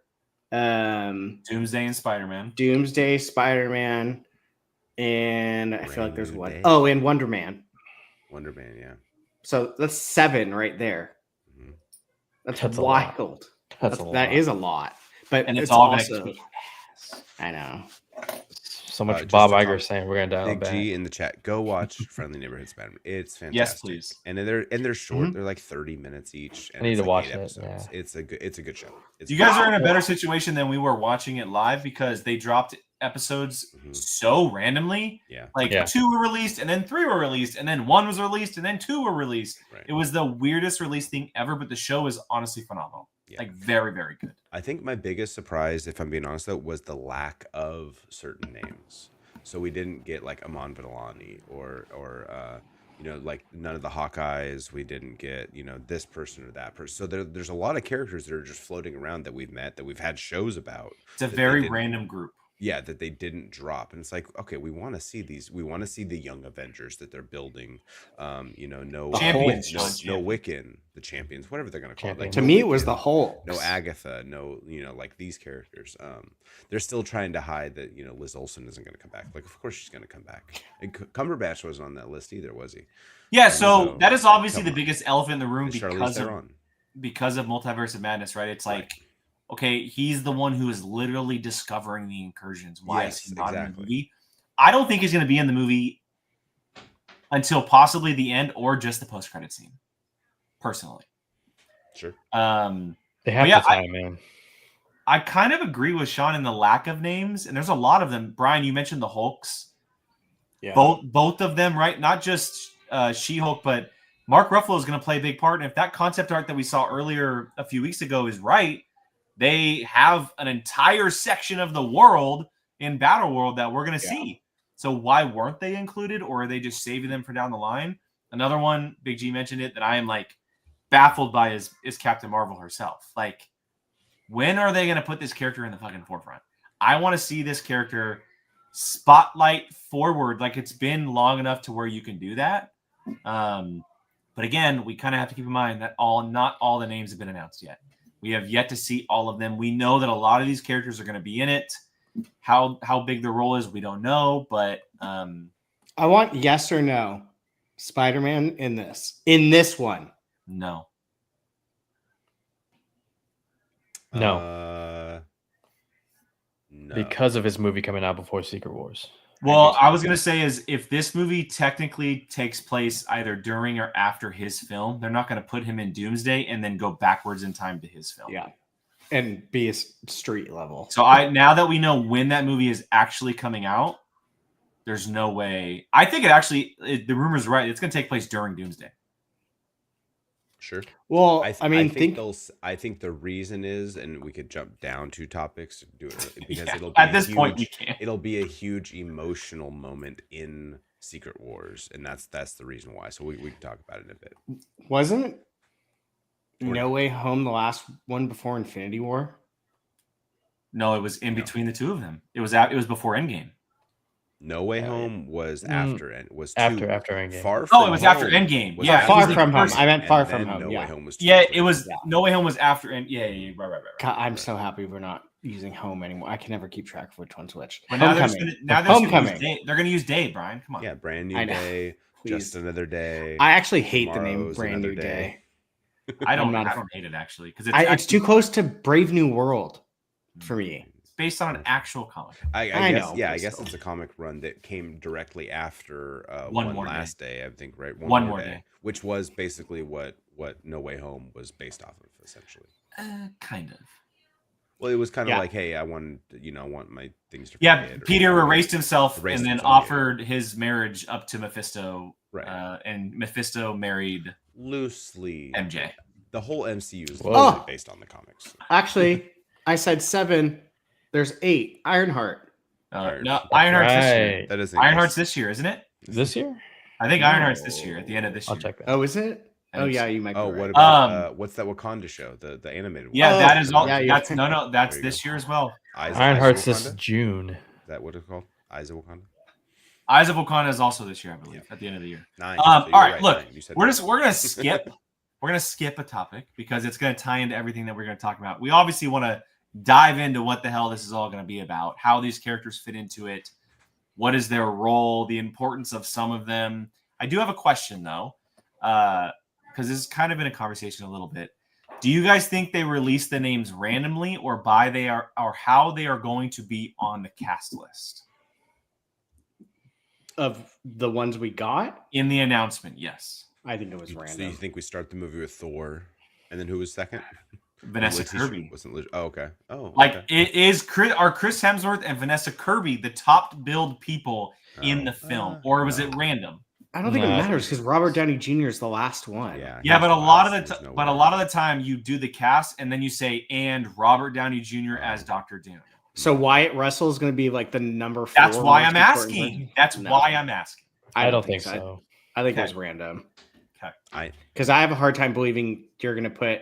Doomsday and Spider-Man. Doomsday, Spider-Man, and I feel like there's one. Oh, and Wonder Man. Wonder Man, yeah. So that's 7 right there. That's wild. That is a lot. But and it's all also, I know. So much Bob Iger saying we're gonna dial Big back. G in the chat. Go watch Friendly Neighborhood Spider-Man. It's fantastic. Yes, please. And they're short. They're like 30 minutes each. And I need to watch it. Episodes. Yeah. It's a good show. You guys are in a better situation than we were watching it live because they dropped episodes so randomly. Yeah. Like 2 were released and then 3 were released and then 1 was released and then 2 were released. Right. It was the weirdest release thing ever, but the show is honestly phenomenal. Yeah. Like very, very good. I think my biggest surprise, if I'm being honest though, was the lack of certain names. So we didn't get like Amon Villani or like none of the Hawkeyes. We didn't get, this person or that person. So there's a lot of characters that are just floating around that we've met, that we've had shows about. It's a very random group. Yeah, that they didn't drop. And it's like, okay, we want to see these. We want to see the young Avengers that they're building. No champions, no Wiccan, the champions, whatever they're going to call it. Like, to me, it was the whole. No Agatha, no, like these characters. They're still trying to hide that, Liz Olsen isn't going to come back. Like, of course she's going to come back. And Cumberbatch wasn't on that list either, was he? Yeah, so that is obviously the biggest elephant in the room because of Multiverse of Madness, right? It's like, okay, he's the one who is literally discovering the incursions. Why is he not in the movie? I don't think he's going to be in the movie until possibly the end or just the post-credit scene, personally. Sure. They have the time, man. I kind of agree with Sean in the lack of names, and there's a lot of them. Brian, you mentioned the Hulks. Yeah. Both of them, right? Not just She-Hulk, but Mark Ruffalo is going to play a big part. And if that concept art that we saw earlier a few weeks ago is right, they have an entire section of the world in Battle World that we're going to see. So why weren't they included, or are they just saving them for down the line? Another one, Big G mentioned it, that I am like baffled by is Captain Marvel herself. Like, when are they going to put this character in the fucking forefront? I want to see this character spotlight forward. Like, it's been long enough to where you can do that. But again, we kind of have to keep in mind that not all the names have been announced yet. We have yet to see all of them. We know that a lot of these characters are going to be in it. How big their role is, we don't know. But I want yes or no. Spider-Man in this one. No. No. Because of his movie coming out before Secret Wars. Well, I was going to say is if this movie technically takes place either during or after his film, they're not going to put him in Doomsday and then go backwards in time to his film. Yeah. And be a street level. So now that we know when that movie is actually coming out, there's no way. I think the rumor's right. It's going to take place during Doomsday. Sure. Well, I think the reason is, and we could jump down 2 topics to do it because it'll be at this point we can't. It'll be a huge emotional moment in Secret Wars, and that's the reason why. So we can talk about it in a bit. Wasn't No Way Home the last one before Infinity War? No, it was in between the two of them. It was before Endgame. No Way Home was after Endgame. It was after Endgame. Yeah, Far From Home. I meant Far From Home. No Way Home was it was No Way Home was after End. Yeah, right. God, I'm so happy we're not using home anymore. I can never keep track of which one's which. But now Homecoming. they're Homecoming. going to use day, Brian. Come on. Yeah, brand I new know. day, Please. just another day. I actually hate the name Tomorrow's Brand another New Day. I don't I'm not- hate it actually because It's too close to Brave New World for me. It's based on an actual comic. I I guess, know, yeah, but I guess still. it's a comic run that came directly after One One More Last Day, I think, right? One More Day. Which was basically what No Way Home was based off of, essentially. Kind of. Well, it was kind of Yeah. like, hey, I want my things to Yeah, forget or Peter something. erased himself Erased and then himself, yeah. offered his marriage up to Mephisto. Right. And Mephisto married Loosely. MJ. The whole MCU is Whoa. loosely based on the comics. Actually, I said 7. There's 8. Ironheart. No, Ironheart's this year. Right. That doesn't Ironheart's this year, isn't it? This year? I think Ironheart's this year, at the end of this I'll year. check that. Oh, is it? I Oh think yeah, so. you might be Oh, right. what about Um, what's that Wakanda show? The animated one. Yeah, Oh, that is all. yeah, That's yeah. that's There you this go. year as well. Eyes Ironheart's of this Wakanda? June. Is that what it's called? Eyes of Wakanda? Eyes of Wakanda is also this year, I believe, at the end of the year. 9. All So you're right, look, 9. You said we're 9. gonna skip. We're gonna skip a topic because it's gonna tie into everything that we're gonna talk about. We obviously want to dive into what the hell this is all gonna be about, how these characters fit into it, what is their role, the importance of some of them. I do have a question though, because this has kind of been a conversation a little bit. Do you guys think they release the names randomly or how they are going to be on the cast list? Of the ones we got, In the announcement, yes. I think it was So you random. think we start the movie with Thor, and then who was second? Vanessa Letitia- Kirby. Oh, okay. Oh, Like, okay. are Chris Hemsworth and Vanessa Kirby the top billed people in the film, or was it random? I don't think No, it I think matters because Robert Downey Jr. is the last one. Yeah, Yeah, he's but a the lot last. of There's the no but a way. lot of the time you do the cast and then you say and Robert Downey Jr. as Dr. Doom. So Wyatt Russell is going to be like the number 4. That's why most I'm important asking. person? That's No. why I'm asking. I don't think so. I think it Okay. was random. Okay. Because I have a hard time believing you're going to put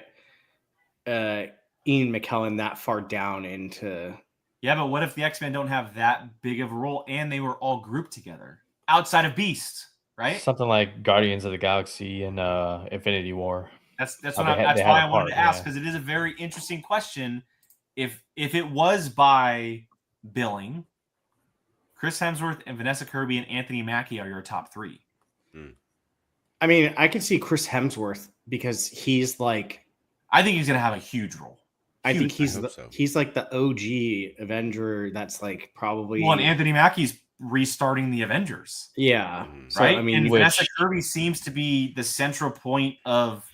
Ian McKellen that far down into. Yeah, but what if the X-Men don't have that big of a role and they were all grouped together outside of Beast, right? Something like Guardians of the Galaxy and Infinity War. That's Oh, what they that's had why a I wanted part, to ask yeah. because it is a very interesting question. If it was by billing, Chris Hemsworth and Vanessa Kirby and Anthony Mackie are your top 3. I mean, I could see Chris Hemsworth because he's like. I think he's going to have a huge role. I think Huge. he's like the OG Avenger. That's like probably. Well, and Anthony Mackie's restarting the Avengers, Yeah. Mhm. So, right? I mean, and which- Vanessa Kirby seems to be the central point of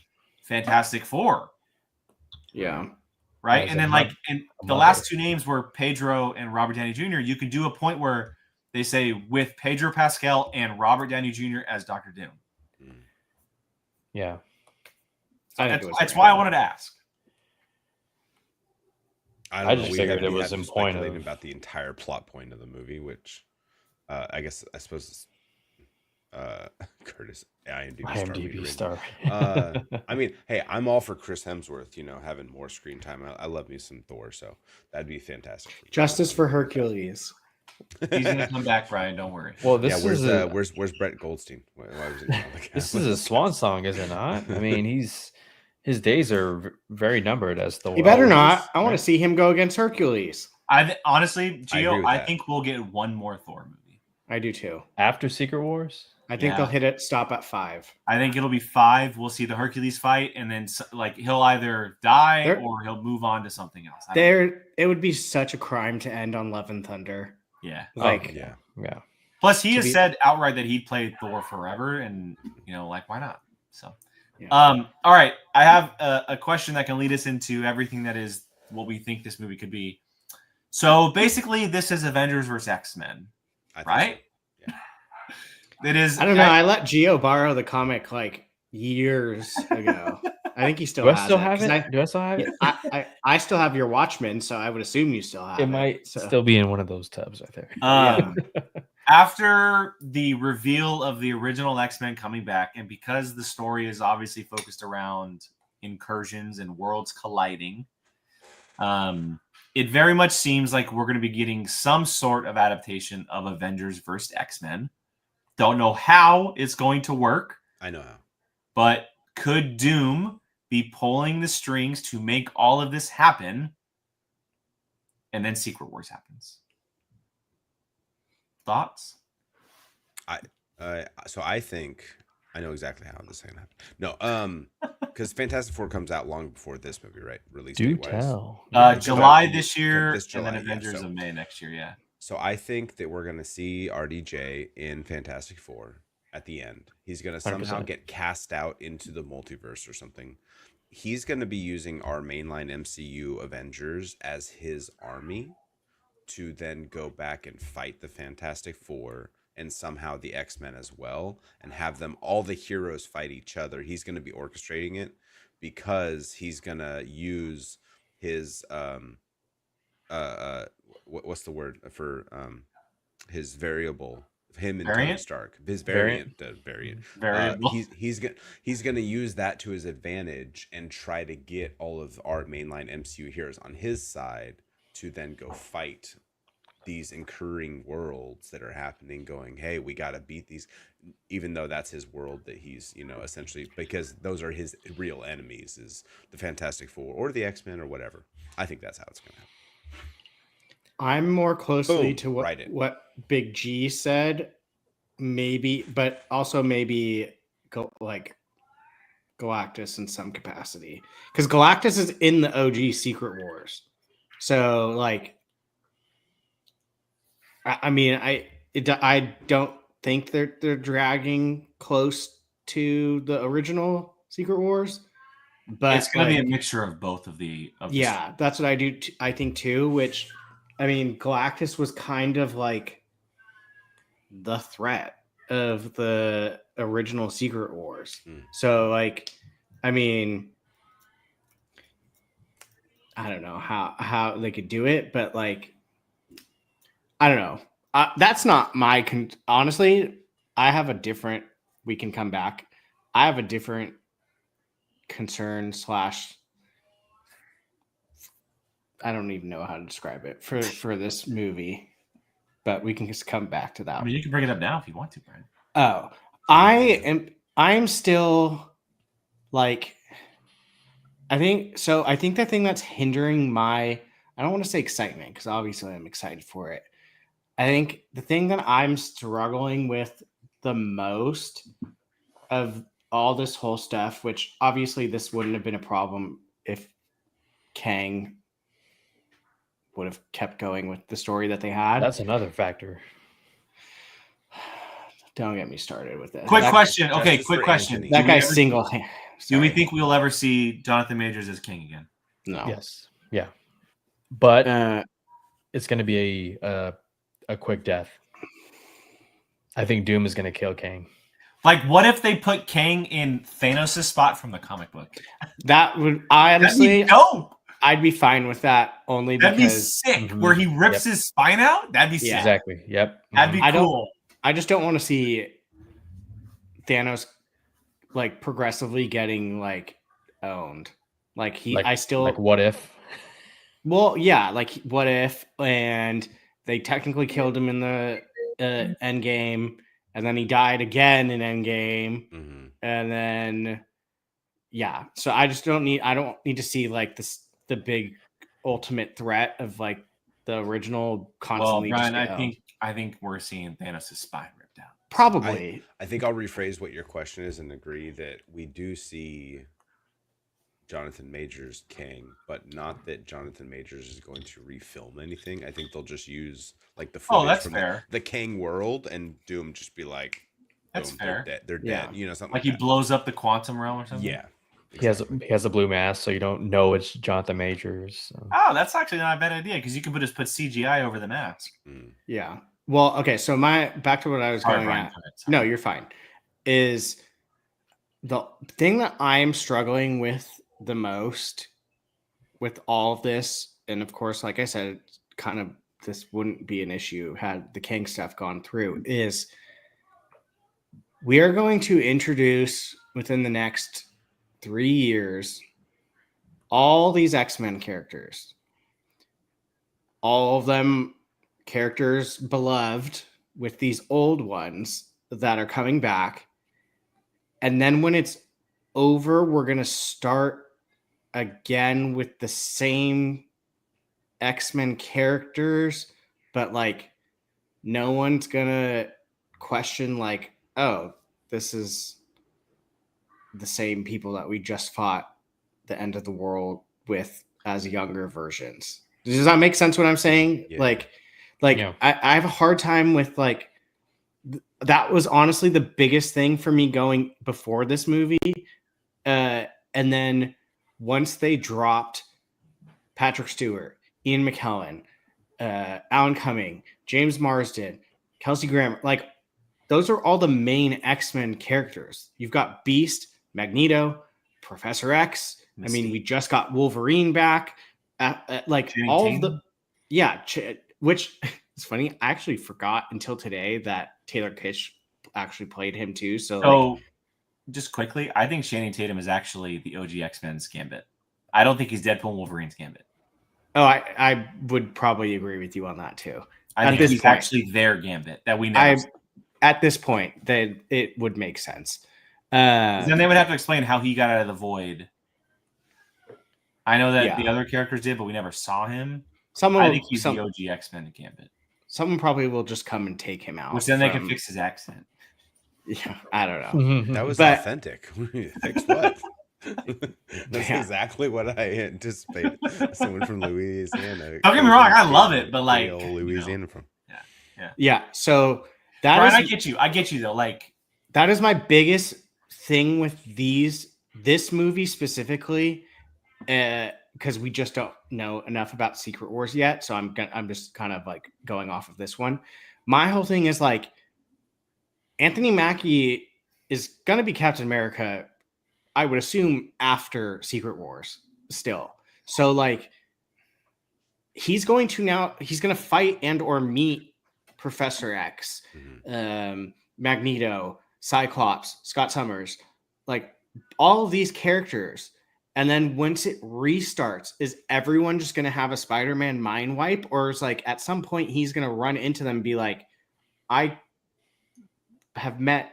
Fantastic Four, yeah. right? As And a then, mother- like, and the mother. last 2 names were Pedro and Robert Downey Jr. You could do a point where they say with Pedro Pascal and Robert Downey Jr. as Dr. Doom. Yeah. I think it was That's why I random. wanted to ask. I just We figured had- it we was had in to point speculate of- about the entire plot point of the movie, which I suppose Curtis IMDb star. I mean, hey, I'm all for Chris Hemsworth, having more screen time. I love me some Thor, so that'd be fantastic. Justice for Hercules. He's going to come back, Brian. Don't worry. Well, Yeah, this is where's Brett Goldstein? Why was he not on the cast? this is a swan song, is it not? I mean, his days are very numbered as Thor. He better always, not. I want right? to see him go against Hercules. Honestly, agree Gio, with I that. think we'll get one more Thor movie. I do too. After Secret Wars. I think Yeah. they'll hit it. Stop at 5. I think it'll be 5. We'll see the Hercules fight, and then like he'll either die There- or he'll move on to something else. I don't know. It would be such a crime to end on Love and Thunder. Yeah. Like, Yeah, Yeah. Plus, he To has be- said outright that he'd play Thor forever, and like why not? So, Yeah. all right. I have a question that can lead us into everything that is what we think this movie could be. So basically, this is Avengers versus X-Men, I think right? It is. I don't know. I let Gio borrow the comic like years ago. I think he still Do I has still it. have 'cause it? Do I still have it? I still have your Watchmen, so I would assume you still have it. It might so. still be in one of those tubs right there. After the reveal of the original X-Men coming back, and because the story is obviously focused around incursions and worlds colliding, it very much seems like we're going to be getting some sort of adaptation of Avengers versus X-Men. Don't know how it's going to work, I know how. but could Doom be pulling the strings to make all of this happen? and then Secret Wars happens. Thoughts? So I think I know exactly how this is gonna happen. No, because Fantastic Four comes out long before this movie, right? Release Do date wise. tell. July this year, This July, and then yeah, Avengers so- of May next year. Yeah. So I think that we're gonna see RDJ in Fantastic Four at the end. He's gonna somehow 100%. get cast out into the multiverse or something. He's gonna be using our mainline MCU Avengers as his army to then go back and fight the Fantastic Four and somehow the X-Men as well, and have them, all the heroes, fight each other. He's going to be orchestrating it because he's going to use his what's the word for his variable, him and Tony Variant? Stark, his Variant? variant. Variable. He's gonna use that to his advantage and try to get all of our mainline MCU heroes on his side to then go fight these incurring worlds that are happening, going, hey, we got to beat these, even though that's his world that he's, essentially, because those are his real enemies, is the Fantastic Four or the X-Men or whatever. I think that's how it's gonna happen. I'm more closely Boom, to write it. what Big G said, maybe, but also maybe Galactus in some capacity, because Galactus is in the OG Secret Wars. So I don't think they're dragging close to the original Secret Wars, but It's going to be a mixture of both of the. Yeah, that's what I do. I think too. Which, I mean, Galactus was kind of like the threat of the original Secret Wars. So, I mean, I don't know how they could do it, but I don't know. That's not my honestly. I have a different. We can come back. I have a different concern / I don't even know how to describe it for this movie, but we can just come back to that. I mean, you can bring it up now if you want to, Brian. Oh, I'm still I think so. I think the thing that's hindering I don't want to say excitement, because obviously I'm excited for it. I think the thing that I'm struggling with the most of all this whole stuff, which obviously this wouldn't have been a problem if Kang would have kept going with the story that they had. That's another factor. Don't get me started with this. Quick question. Justice Okay, quick for question. Anthony. That Do we guy's ever- single. Do we think we'll ever see Jonathan Majors as King again? No. Yes. Yeah. But Uh, it's going to be a quick death. I think Doom is going to kill Kang. Like, what if they put Kang in Thanos' spot from the comic book? that would honestly, That'd be dope. I'd be fine with that only That'd be because sick. Mhm. Where he rips Yep. his spine out. That'd be sick. Yeah. Exactly. Yep. That'd be I don't- cool. I just don't want to see Thanos progressively getting owned. Like what if? Well, yeah, what if? And they technically killed him in the end game, and then he died again in end game, and then so I don't need to see the big ultimate threat of the original Well, constantly. Brian, just get owned. I think we're seeing Thanos' spine ripped out. Probably. I think I'll rephrase what your question is and agree that we do see Jonathan Majors Kang, but not that Jonathan Majors is going to refilm anything. I think they'll just use the footage that's from fair. the Kang world, and Doom just be like, That's boom, fair. They're Yeah. dead. Something Like he that. blows up the quantum realm or something. Yeah. He has a blue mask, so you don't know it's Jonathan Majors. So. Oh, that's actually not a bad idea because you can just put CGI over the mask. Yeah. Well, okay. So back to what I was Sorry, going Brian, at. go ahead. No, you're fine. Is the thing that I'm struggling with the most with all of this, and of course, like I said, kind of this wouldn't be an issue had the King stuff gone through, is we are going to introduce within the next 3 years all these X-Men characters. All of them characters beloved with these old ones that are coming back. And then when it's over, we're going to start again with the same X-Men characters, but like no one's gonna question like, oh, this is the same people that we just fought the end of the world with as younger versions. Does that make sense what I'm saying? Yeah. Like Yeah. I have a hard time with like that was honestly the biggest thing for me going before this movie. And then once they dropped Patrick Stewart, Ian McKellen, Alan Cumming, James Marsden, Kelsey Grammer, like those are all the main X-Men characters. You've got Beast, Magneto, Professor X. I mean, we just got Wolverine back. Like Channing all Tatum? of the, yeah, which it's funny. I actually forgot until today that Taylor Kitsch actually played him too. So, like, just quickly, I think Channing Tatum is actually the OG X-Men's Gambit. I don't think he's Deadpool and Wolverine's Gambit. oh, I would probably agree with you on that too. I think he's actually their Gambit that we never saw. At this point, that it would make sense. Then they would have to explain how he got out of the void. I know that the other characters did, but we never saw him. I think he's the OG X-Men Gambit. Someone probably will just come and take him out. Which then they can fix his accent. Yeah, I don't know. That was authentic. Fix what? That's exactly what I anticipated. Someone from Louisiana. Don't get me wrong, I love it, but like Louisiana from. Yeah. So that Brian, I get you though. Like that is my biggest thing with this movie specifically, because we just don't know enough about Secret Wars yet. So I'm just kind of like going off of this one. My whole thing is like Anthony Mackie is going to be Captain America, I would assume, after Secret Wars still. So like he's going to fight and or meet Professor X, Magneto, Cyclops, Scott Summers, like all of these characters. And then once it restarts, is everyone just going to have a Spider-Man mind wipe? Or is like at some point he's going to run into them and be like, I have met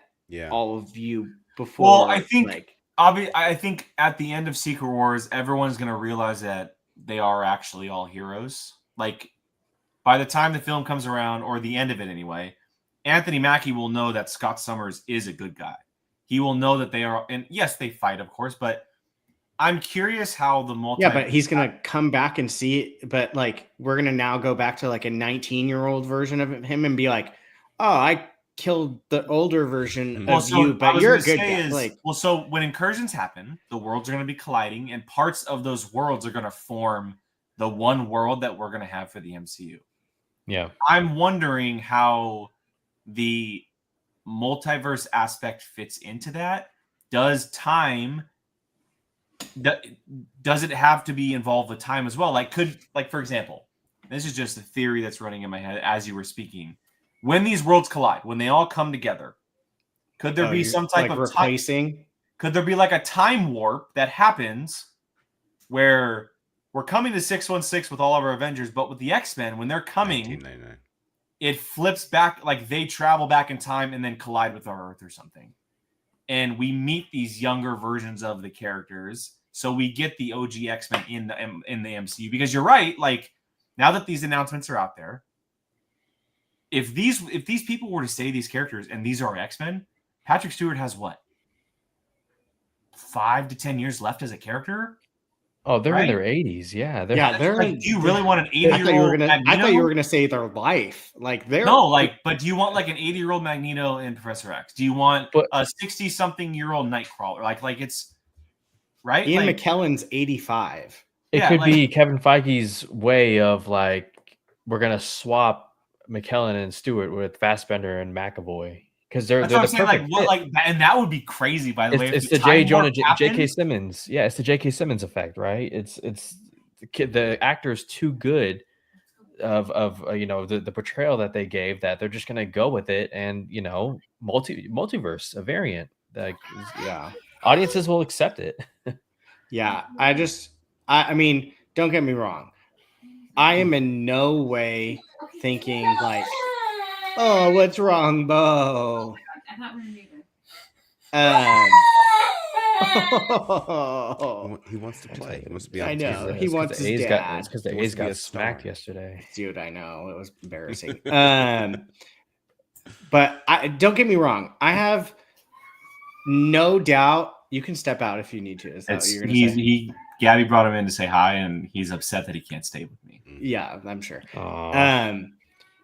all of you before. Well, I think at the end of Secret Wars, everyone's going to realize that they are actually all heroes. Like by the time the film comes around, or the end of it anyway, Anthony Mackie will know that Scott Summers is a good guy. He will know that they are, and yes, they fight, of course, but I'm curious how the but he's going to come back and see it. But like, we're going to now go back to like a 19-year-old version of him and be like, oh, I killed the older version of you, but you're a good guy. So when incursions happen, the worlds are going to be colliding, and parts of those worlds are going to form the one world that we're going to have for the MCU. Yeah. I'm wondering how the multiverse aspect fits into that. Does it have to be involved with time as well? Like, for example, this is just a theory that's running in my head as you were speaking. When these worlds collide, when they all come together, could there be some type of replacing? Could there be like a time warp that happens where we're coming to 616 with all of our Avengers, but with the X-Men, when they're coming, it flips back, like they travel back in time and then collide with our Earth or something. And we meet these younger versions of the characters. So we get the OG X-Men in the MCU. Because you're right, like now that these announcements are out there, if these people were to say these characters and these are our X-Men, Patrick Stewart has what? 5 to 10 years left as a character? Oh, they're in their 80s. Yeah. They're like, do you really want an 80-year-old Magneto? I thought you were gonna say their life. Like they're but do you want like an 80-year-old Magneto and Professor X? Do you want a 60-something-year-old Nightcrawler? Like it's right? Ian McKellen's 85. It could be Kevin Feige's way of like, we're gonna swap McKellen and Stewart with Fassbender and McAvoy. Because they're the perfect fit. And that would be crazy, by the way. It's the J. Jonah J.K. Simmons. Yeah, it's the J.K. Simmons effect, right? It's the actor's too good of the portrayal that they gave that they're just gonna go with it, and multiverse, a variant. Like audiences will accept it. I mean, don't get me wrong. I am in no way thinking like, oh, what's wrong, Bo? He wants to play. He wants to be I on know. camera. He wants his dad. It's because the He wants A's to be a got smacked star. yesterday. Dude, I know. It was embarrassing. But don't get me wrong. I have no doubt. You can step out if you need to. Is that what you're going to say? Gabby brought him in to say hi, and he's upset that he can't stay with me. Yeah, I'm sure. Aw.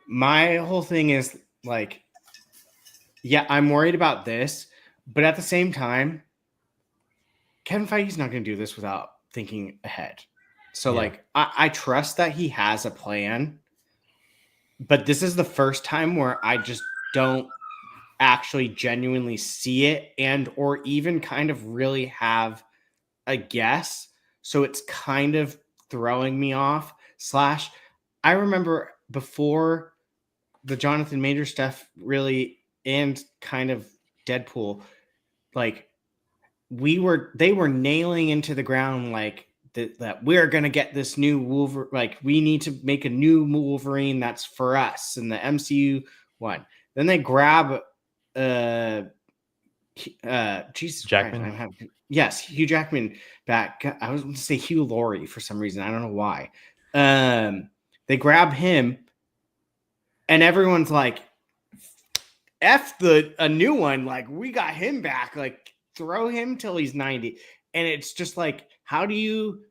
My whole thing is like, yeah, I'm worried about this, but at the same time, Kevin Feige's not going to do this without thinking ahead. So, like, I trust that he has a plan, but this is the first time where I just don't actually genuinely see it and or even kind of really have a guess. So it's kind of throwing me off. I remember before the Jonathan Major stuff really and kind of Deadpool, like they were nailing into the ground like that we're gonna get this new Wolverine, like we need to make a new Wolverine that's for us in the MCU one. Then they grab Jesus Jackman. Christ, yes, Hugh Jackman back. I was going to say Hugh Laurie for some reason. I don't know why. They grab him, and everyone's like, "F a new one." Like we got him back. Like throw him till he's 90. And it's just like, how do you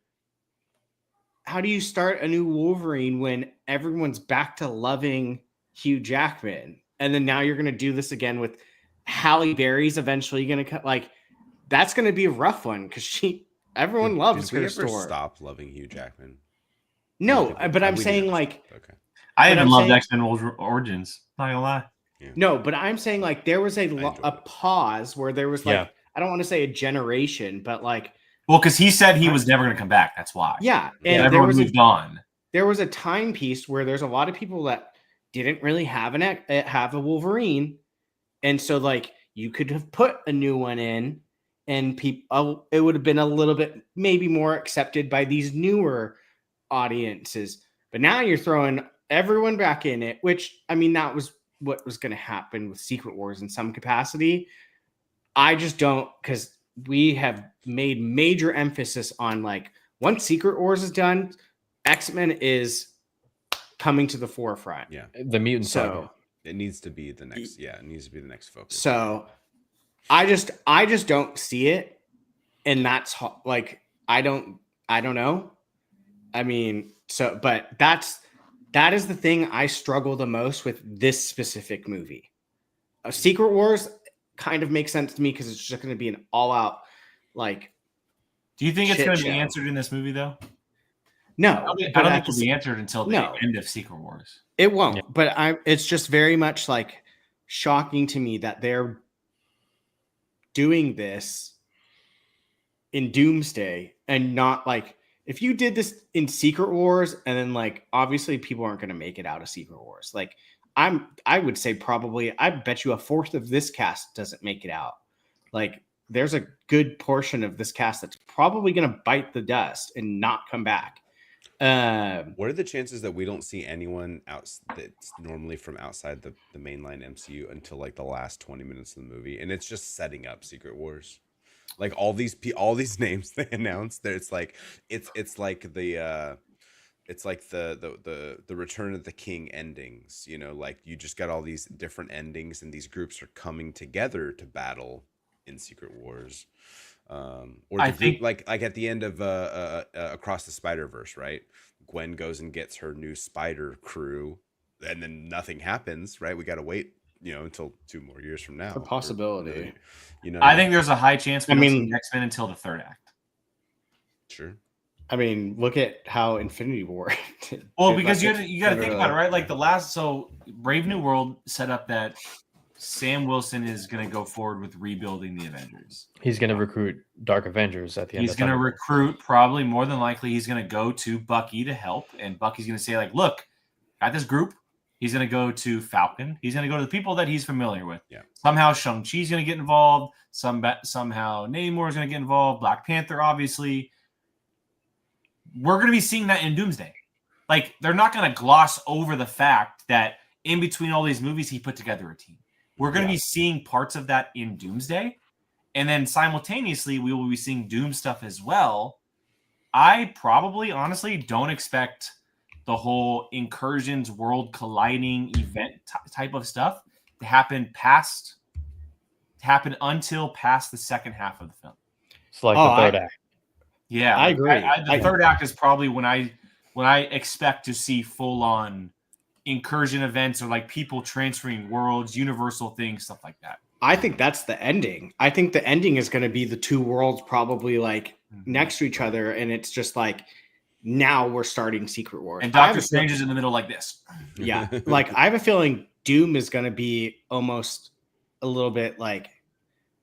start a new Wolverine when everyone's back to loving Hugh Jackman, and then now you're going to do this again with Halle Berry's eventually going to cut? Like that's going to be a rough one because everyone loves Did we her ever store. stop loving Hugh Jackman? No, but I'm saying like, okay. I But even I'm loved saying- X-Men Origins. Not gonna lie. no, but I'm saying like there was a enjoyed it. pause where there was like, Yeah. I don't want to say a generation, but like, Well, because he said he was never gonna come back. That's why. yeah. Yeah, And there everyone was moved on. there was a timepiece where there's a lot of people that didn't really have a Wolverine, and so like you could have put a new one in, and people it would have been a little bit maybe more accepted by these newer audiences. But now you're throwing everyone back in it, which I mean that was what was going to happen with Secret Wars in some capacity. I just don't, because we have made major emphasis on like once Secret Wars is done, X-Men is coming to the forefront. Yeah, The mutant So saga. it needs to be the next. Yeah, it needs to be the next focus. so I just don't see it, and that's like I don't know. I mean, so but that is the thing I struggle the most with this specific movie. Secret Wars kind of makes sense to me because it's just going to be an all-out like. Do you think it's Shit gonna be show. answered in this movie though? No, I don't think but at it'll the be answered until the No. end of Secret Wars. It won't, Yeah. but it's just very much like shocking to me that they're doing this in Doomsday and not like if you did this in Secret Wars and then like obviously people aren't going to make it out of Secret Wars. Like I would say probably I bet you a fourth of this cast doesn't make it out. Like there's a good portion of this cast that's probably going to bite the dust and not come back. What are the chances that we don't see anyone that's normally from outside the mainline MCU until like the last 20 minutes of the movie, and it's just setting up Secret Wars? Like all these names they announced, there it's like the Return of the King endings. You know, like you just got all these different endings, and these groups are coming together to battle in Secret Wars. Or I the group, think- like at the end of Across the Spider-Verse, right? Gwen goes and gets her new spider crew, and then nothing happens, right? We got to wait, until 2 more years from now. It's a possibility. I think there's a high chance we I don't mean- see X-Men until the third act. sure. I mean, look at how Infinity War. Well, because you got to think about it, right? Like Brave New World set up that Sam Wilson is going to go forward with rebuilding the Avengers. He's going to recruit Dark Avengers at the end. He's going to recruit, probably more than likely, he's going to go to Bucky to help. And Bucky's going to say, like, look, got this group. He's going to go to Falcon. He's going to go to the people that he's familiar with. Yeah. Somehow Shang-Chi's going to get involved. Somehow Namor's going to get involved. Black Panther, obviously. We're going to be seeing that in Doomsday. Like, they're not going to gloss over the fact that in between all these movies, he put together a team. We're going to be seeing parts of that in Doomsday. And then simultaneously, we will be seeing Doom stuff as well. I probably, honestly, don't expect the whole incursions, world colliding event type of stuff to happen until past the second half of the film. It's like the third act. Yeah, I agree. The third act is probably when I expect to see full on incursion events or like people transferring worlds, universal things, stuff like that. I think that's the ending. I think the ending is going to be the two worlds probably like next to each other, and it's just like now we're starting Secret Wars. And Doctor Strange is in the middle like this. Yeah, like I have a feeling Doom is going to be almost a little bit like,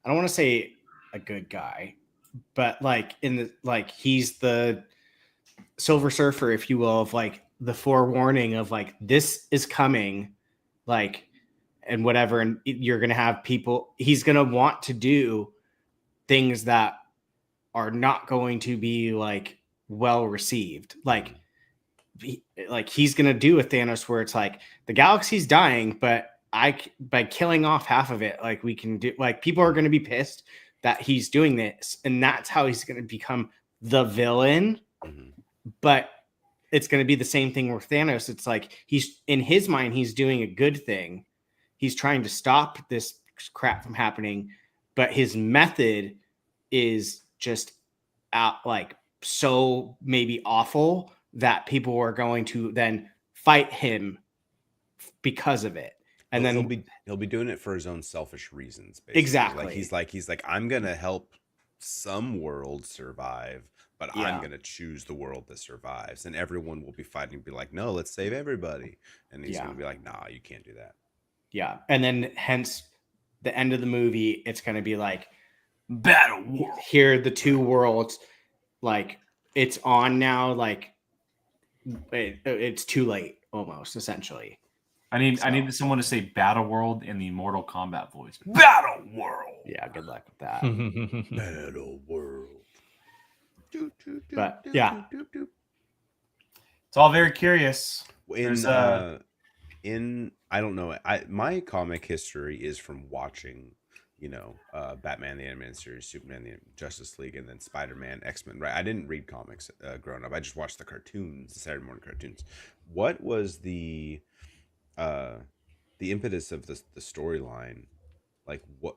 I don't want to say a good guy, but like he's the Silver Surfer, if you will, of like the forewarning of like this is coming, like, and whatever, and you're gonna have people. He's gonna want to do things that are not going to be like well received, like he's gonna do with Thanos, where it's like the galaxy's dying, but by killing off half of it, like we can do, like people are gonna be pissed that he's doing this, and that's how he's gonna become the villain. But it's going to be the same thing with Thanos. It's like he's in his mind, he's doing a good thing. He's trying to stop this crap from happening, but his method is just out like so maybe awful that people are going to then fight him because of it. And then he'll be doing it for his own selfish reasons. Basically. Exactly. He's like, I'm going to help some world survive, but I'm going to choose the world that survives, and everyone will be fighting, be like, no, let's save everybody. And he's going to be like, nah, you can't do that. Yeah. And then hence the end of the movie, it's going to be like battle war. Here, the two worlds, like it's on now. Like it's too late almost, essentially. I need someone to say Battle World in the Mortal Kombat voice. Battle World. Yeah, good luck with that. Battle World. But yeah, it's all very curious. I don't know. My comic history is from watching, Batman the Animated Series, Superman the Justice League, and then Spider-Man, X-Men. Right? I didn't read comics growing up. I just watched the cartoons, the Saturday morning cartoons. What was the impetus of the storyline? Like what?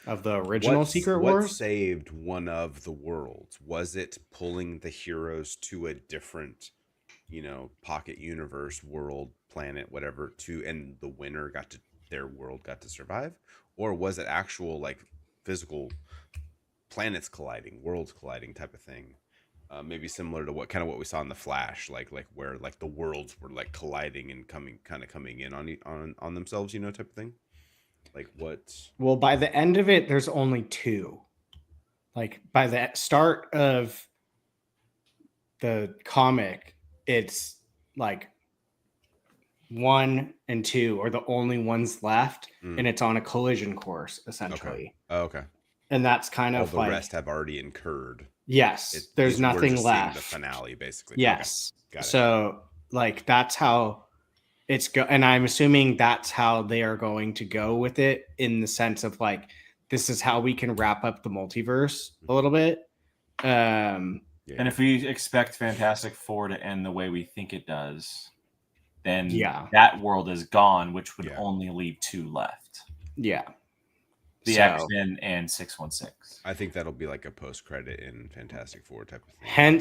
Of the original Secret Wars? What saved one of the worlds? Was it pulling the heroes to a different, pocket universe, world, planet, whatever, and the winner their world got to survive? Or was it actual like physical planets colliding, worlds colliding type of thing? Maybe similar to what we saw in The Flash, like where like the worlds were like colliding and coming in on themselves, type of thing. Like what? Well, by the end of it, there's only two. Like by the start of the comic, it's like 1 and 2 are the only ones left, and it's on a collision course essentially. Okay. And that's kind of the like rest have already incurred. Yes, there's nothing left. The finale, basically. Yes. Okay. Got it. So like that's how it's and I'm assuming that's how they are going to go with it, in the sense of like this is how we can wrap up the multiverse a little bit. And if we expect Fantastic Four to end the way we think it does, then that world is gone, which would only leave 2 left. Yeah. The X-Men and 616. I think that'll be like a post-credit in Fantastic Four type of thing.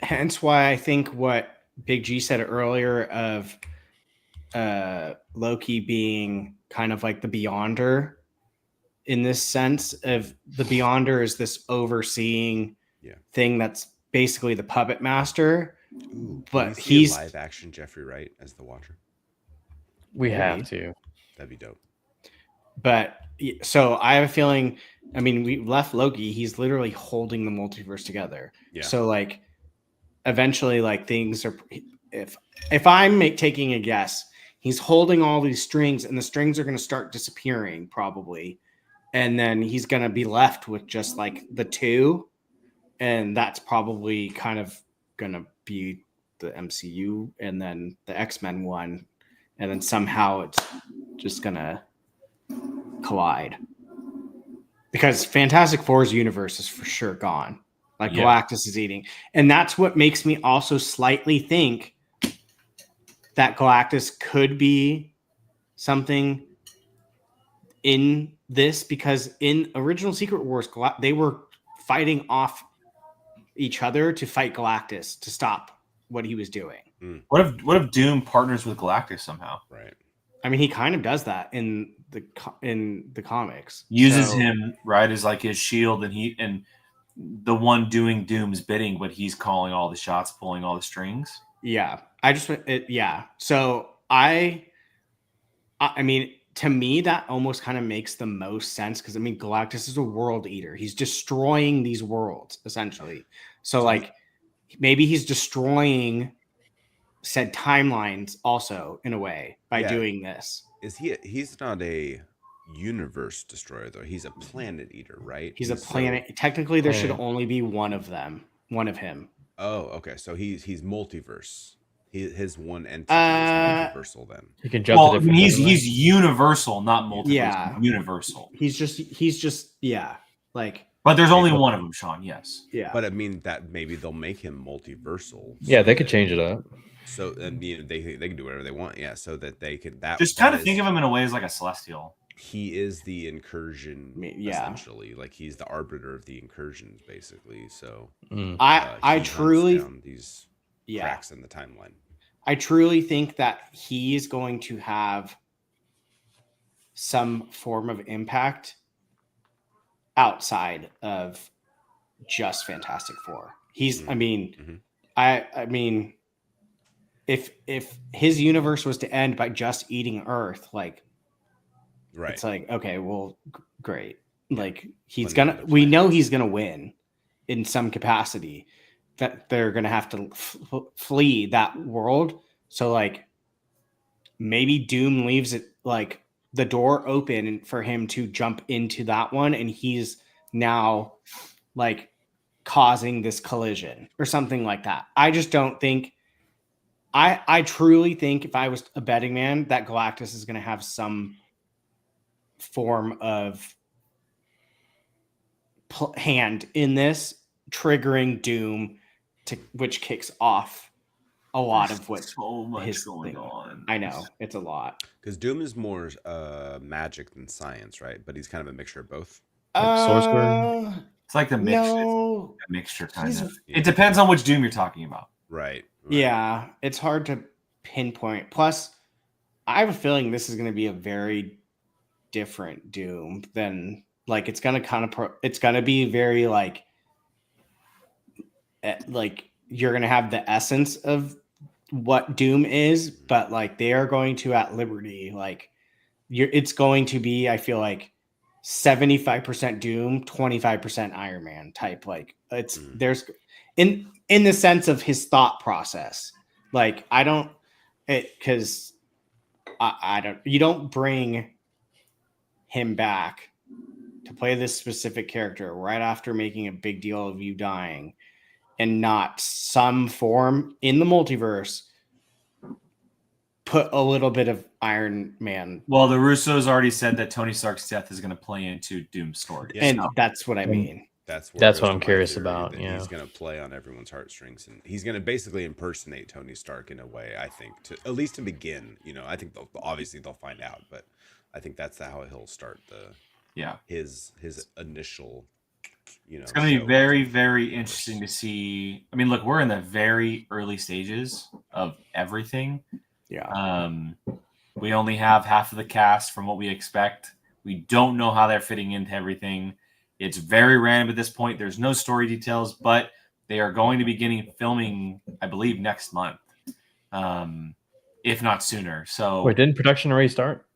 Hence why I think what Big G said earlier of Loki being kind of like the Beyonder, in this sense of the Beyonder is this overseeing thing that's basically the puppet master. Ooh, but he's live action Jeffrey Wright as the Watcher. We have to. That'd be dope. But so I have a feeling, I mean, we left Loki, he's literally holding the multiverse together. Yeah. So like eventually like things are, if I'm taking a guess, he's holding all these strings, and the strings are going to start disappearing probably. And then he's going to be left with just like the 2. And that's probably kind of going to be the MCU, and then the X-Men one. And then somehow it's just going to collide. because Fantastic Four's universe is for sure gone. Like Yeah. Galactus is eating. And that's what makes me also slightly think that Galactus could be something in this, because in original Secret Wars, they were fighting off each other to fight Galactus to stop what he was doing. What if Doom partners with Galactus somehow? Right. I mean, he kind of does that in the comics. Uses So, him right as like his shield, and the one doing Doom's bidding, but he's calling all the shots, pulling all the strings. Yeah, yeah. So I mean, to me, that almost kind of makes the most sense, because I mean, Galactus is a world eater. He's destroying these worlds essentially. So like, maybe he's destroying said timelines also in a way by Yeah. doing this. Is he's not a universe destroyer though. He's a planet eater, right? He's a planet. Technically, there should planet. only be one of them. One of him. Oh, okay. So he's multiverse. His one entity is multiversal then. You can jump. Well, to I mean, different he's universal, not multiverse. Yeah. Universal. He's just yeah. Like, But there's only one of them, Sean. Yes. yeah. But I mean that maybe they'll make him multiversal. Yeah, so they could that- change it up. So and they can do whatever they want. Yeah, so that they could Just kind of think of him in a way as like a celestial. He is the incursion, Yeah. essentially. Like he's the arbiter of the incursions, basically. So Mm. I he hunts truly down these yeah. cracks in the timeline. I truly think that he is going to have some form of impact outside of just Fantastic Four. He's, I mean, Mhm. I mean, if his universe was to end by just eating Earth, like, Right. it's like, okay, well, great. Like, he's Plenty gonna, of we plans. know he's gonna win in some capacity. That they're gonna have to flee that world. So, like, maybe Doom leaves it like the door open for him to jump into that one, and he's now like causing this collision or something like that. I just don't think. I truly think, if I was a betting man, that Galactus is going to have some form of hand in this, triggering Doom, which kicks off a lot of what so much his going thing. on. I know, it's a lot. Because Doom is more magic than science, right? But he's kind of a mixture of both. Like sorcerer? It's like the mix, No, a mixture kind he's- of. It depends on which Doom you're talking about. Right. yeah, it's hard to pinpoint. Plus, I have a feeling this is going to be a very different Doom than, like, it's going to kind of it's going to be very like you're going to have the essence of what Doom is, but like they are going to at liberty, like it's going to be, I feel like 75% Doom, 25% Iron Man type. Like, it's there's in the sense of his thought process. Like, I don't, because I don't, you don't bring him back to play this specific character right after making a big deal of you dying and not some form in the multiverse put a little bit of Iron Man. Well, the Russos already said that Tony Stark's death is going to play into Doom's story. Yeah. And that's what I mean. That's That's goes what to I'm my curious theory, about, that yeah. he's going to play on everyone's heartstrings, and he's going to basically impersonate Tony Stark in a way. I think, to at least to begin. You know, I think obviously they'll find out, but I think that's how he'll start his initial. You know, It's going to be show. very, very interesting to see. I mean, look, we're in the very early stages of everything. Yeah. We only have half of the cast from what we expect. We don't know how they're fitting into everything. It's very random at this point. There's no story details, but they are going to be getting filming, I believe, next month, if not sooner. So Wait, didn't production already start?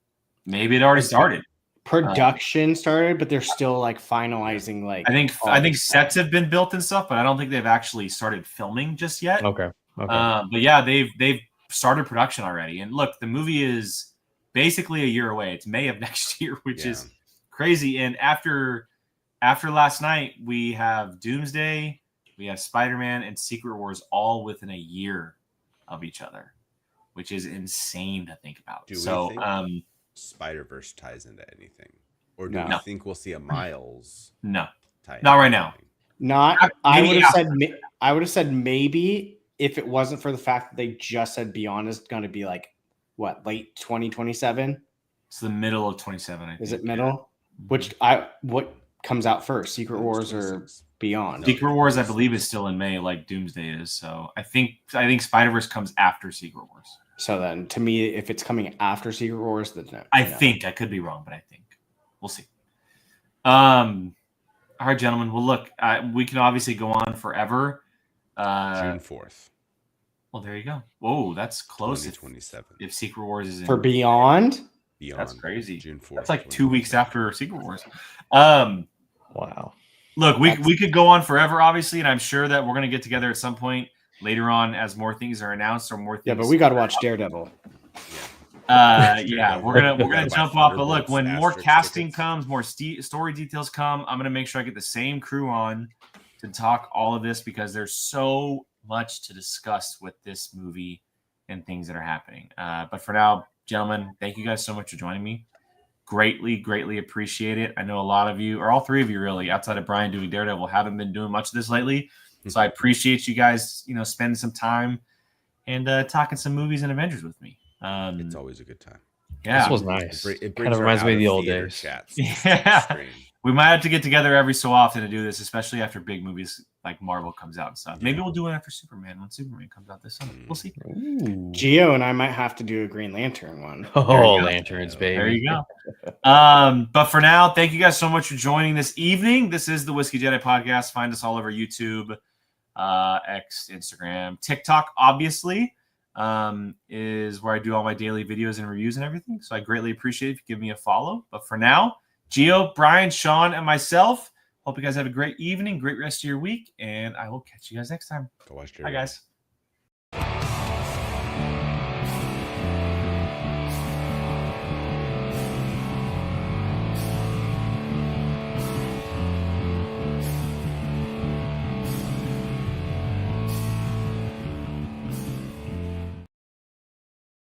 maybe it already started. Production started, but they're still like finalizing. Like, I think sets have been built and stuff, but I don't think they've actually started filming just yet. Okay. But yeah, they've started production already. And look, the movie is basically a year away. It's May of next year, which is crazy. And after last night, we have Doomsday, we have Spider-Man, and Secret Wars all within a year of each other, which is insane to think about. Do we so think Spider-Verse ties into anything? Or do No. you No. think we'll see a Miles No, type? not right now. Not. I Maybe would have after. said. I would have said maybe if it wasn't for the fact that they just said Beyond is going to be like what, late 2027? It's the middle of 27. I think. Is it middle? Mhm. What comes out first, Secret No, Wars or 26. Beyond? No. Secret Wars, I 26. believe, is still in May, like Doomsday is. So I think Spider-Verse comes after Secret Wars. So then, to me, if it's coming after Secret Wars, then no. I no. think I could be wrong, but I think we'll see. All right, gentlemen. Well, look, we can obviously go on forever. June 4th, Well, there you go. Whoa, that's close. 2027. If Secret Wars is in For Beyond. Beyond. that's crazy. June 4th. That's like 2 weeks 2027. after Secret Wars. Wow. Look, we could go on forever, obviously, and I'm sure that we're gonna get together at some point later on as more things are announced or more things. Yeah, but we got to watch Daredevil. Yeah, we're gonna Gotta buy jump off. But look, Thunderbolts, when more asterisk casting tickets. comes, more story details come, I'm gonna make sure I get the same crew on to talk all of this because there's so much to discuss with this movie and things that are happening. But for now, gentlemen, thank you guys so much for joining me. Greatly appreciate it. I know a lot of you, or all three of you really, outside of Brian doing Daredevil, haven't been doing much of this lately. So I appreciate you guys, spending some time and talking some movies and Avengers with me. It's always a good time. Yeah, This was nice. It Kind brings of our reminds me of the old out-of-theater days. chats. Yeah. We might have to get together every so often to do this, especially after big movies like Marvel comes out and stuff. Maybe Yeah. we'll do it after Superman when Superman comes out this summer. We'll see. Ooh. Geo and I might have to do a Green Lantern one. There Oh, you go. lanterns, baby. There you go. But for now, thank you guys so much for joining this evening. This is the Whiskey Jedi podcast. Find us all over YouTube, X, Instagram, TikTok, obviously, is where I do all my daily videos and reviews and everything. So I greatly appreciate if you give me a follow. But for now, Gio, Brian, Sean, and myself, hope you guys have a great evening, great rest of your week, and I will catch you guys next time. Go watch Bye, guys.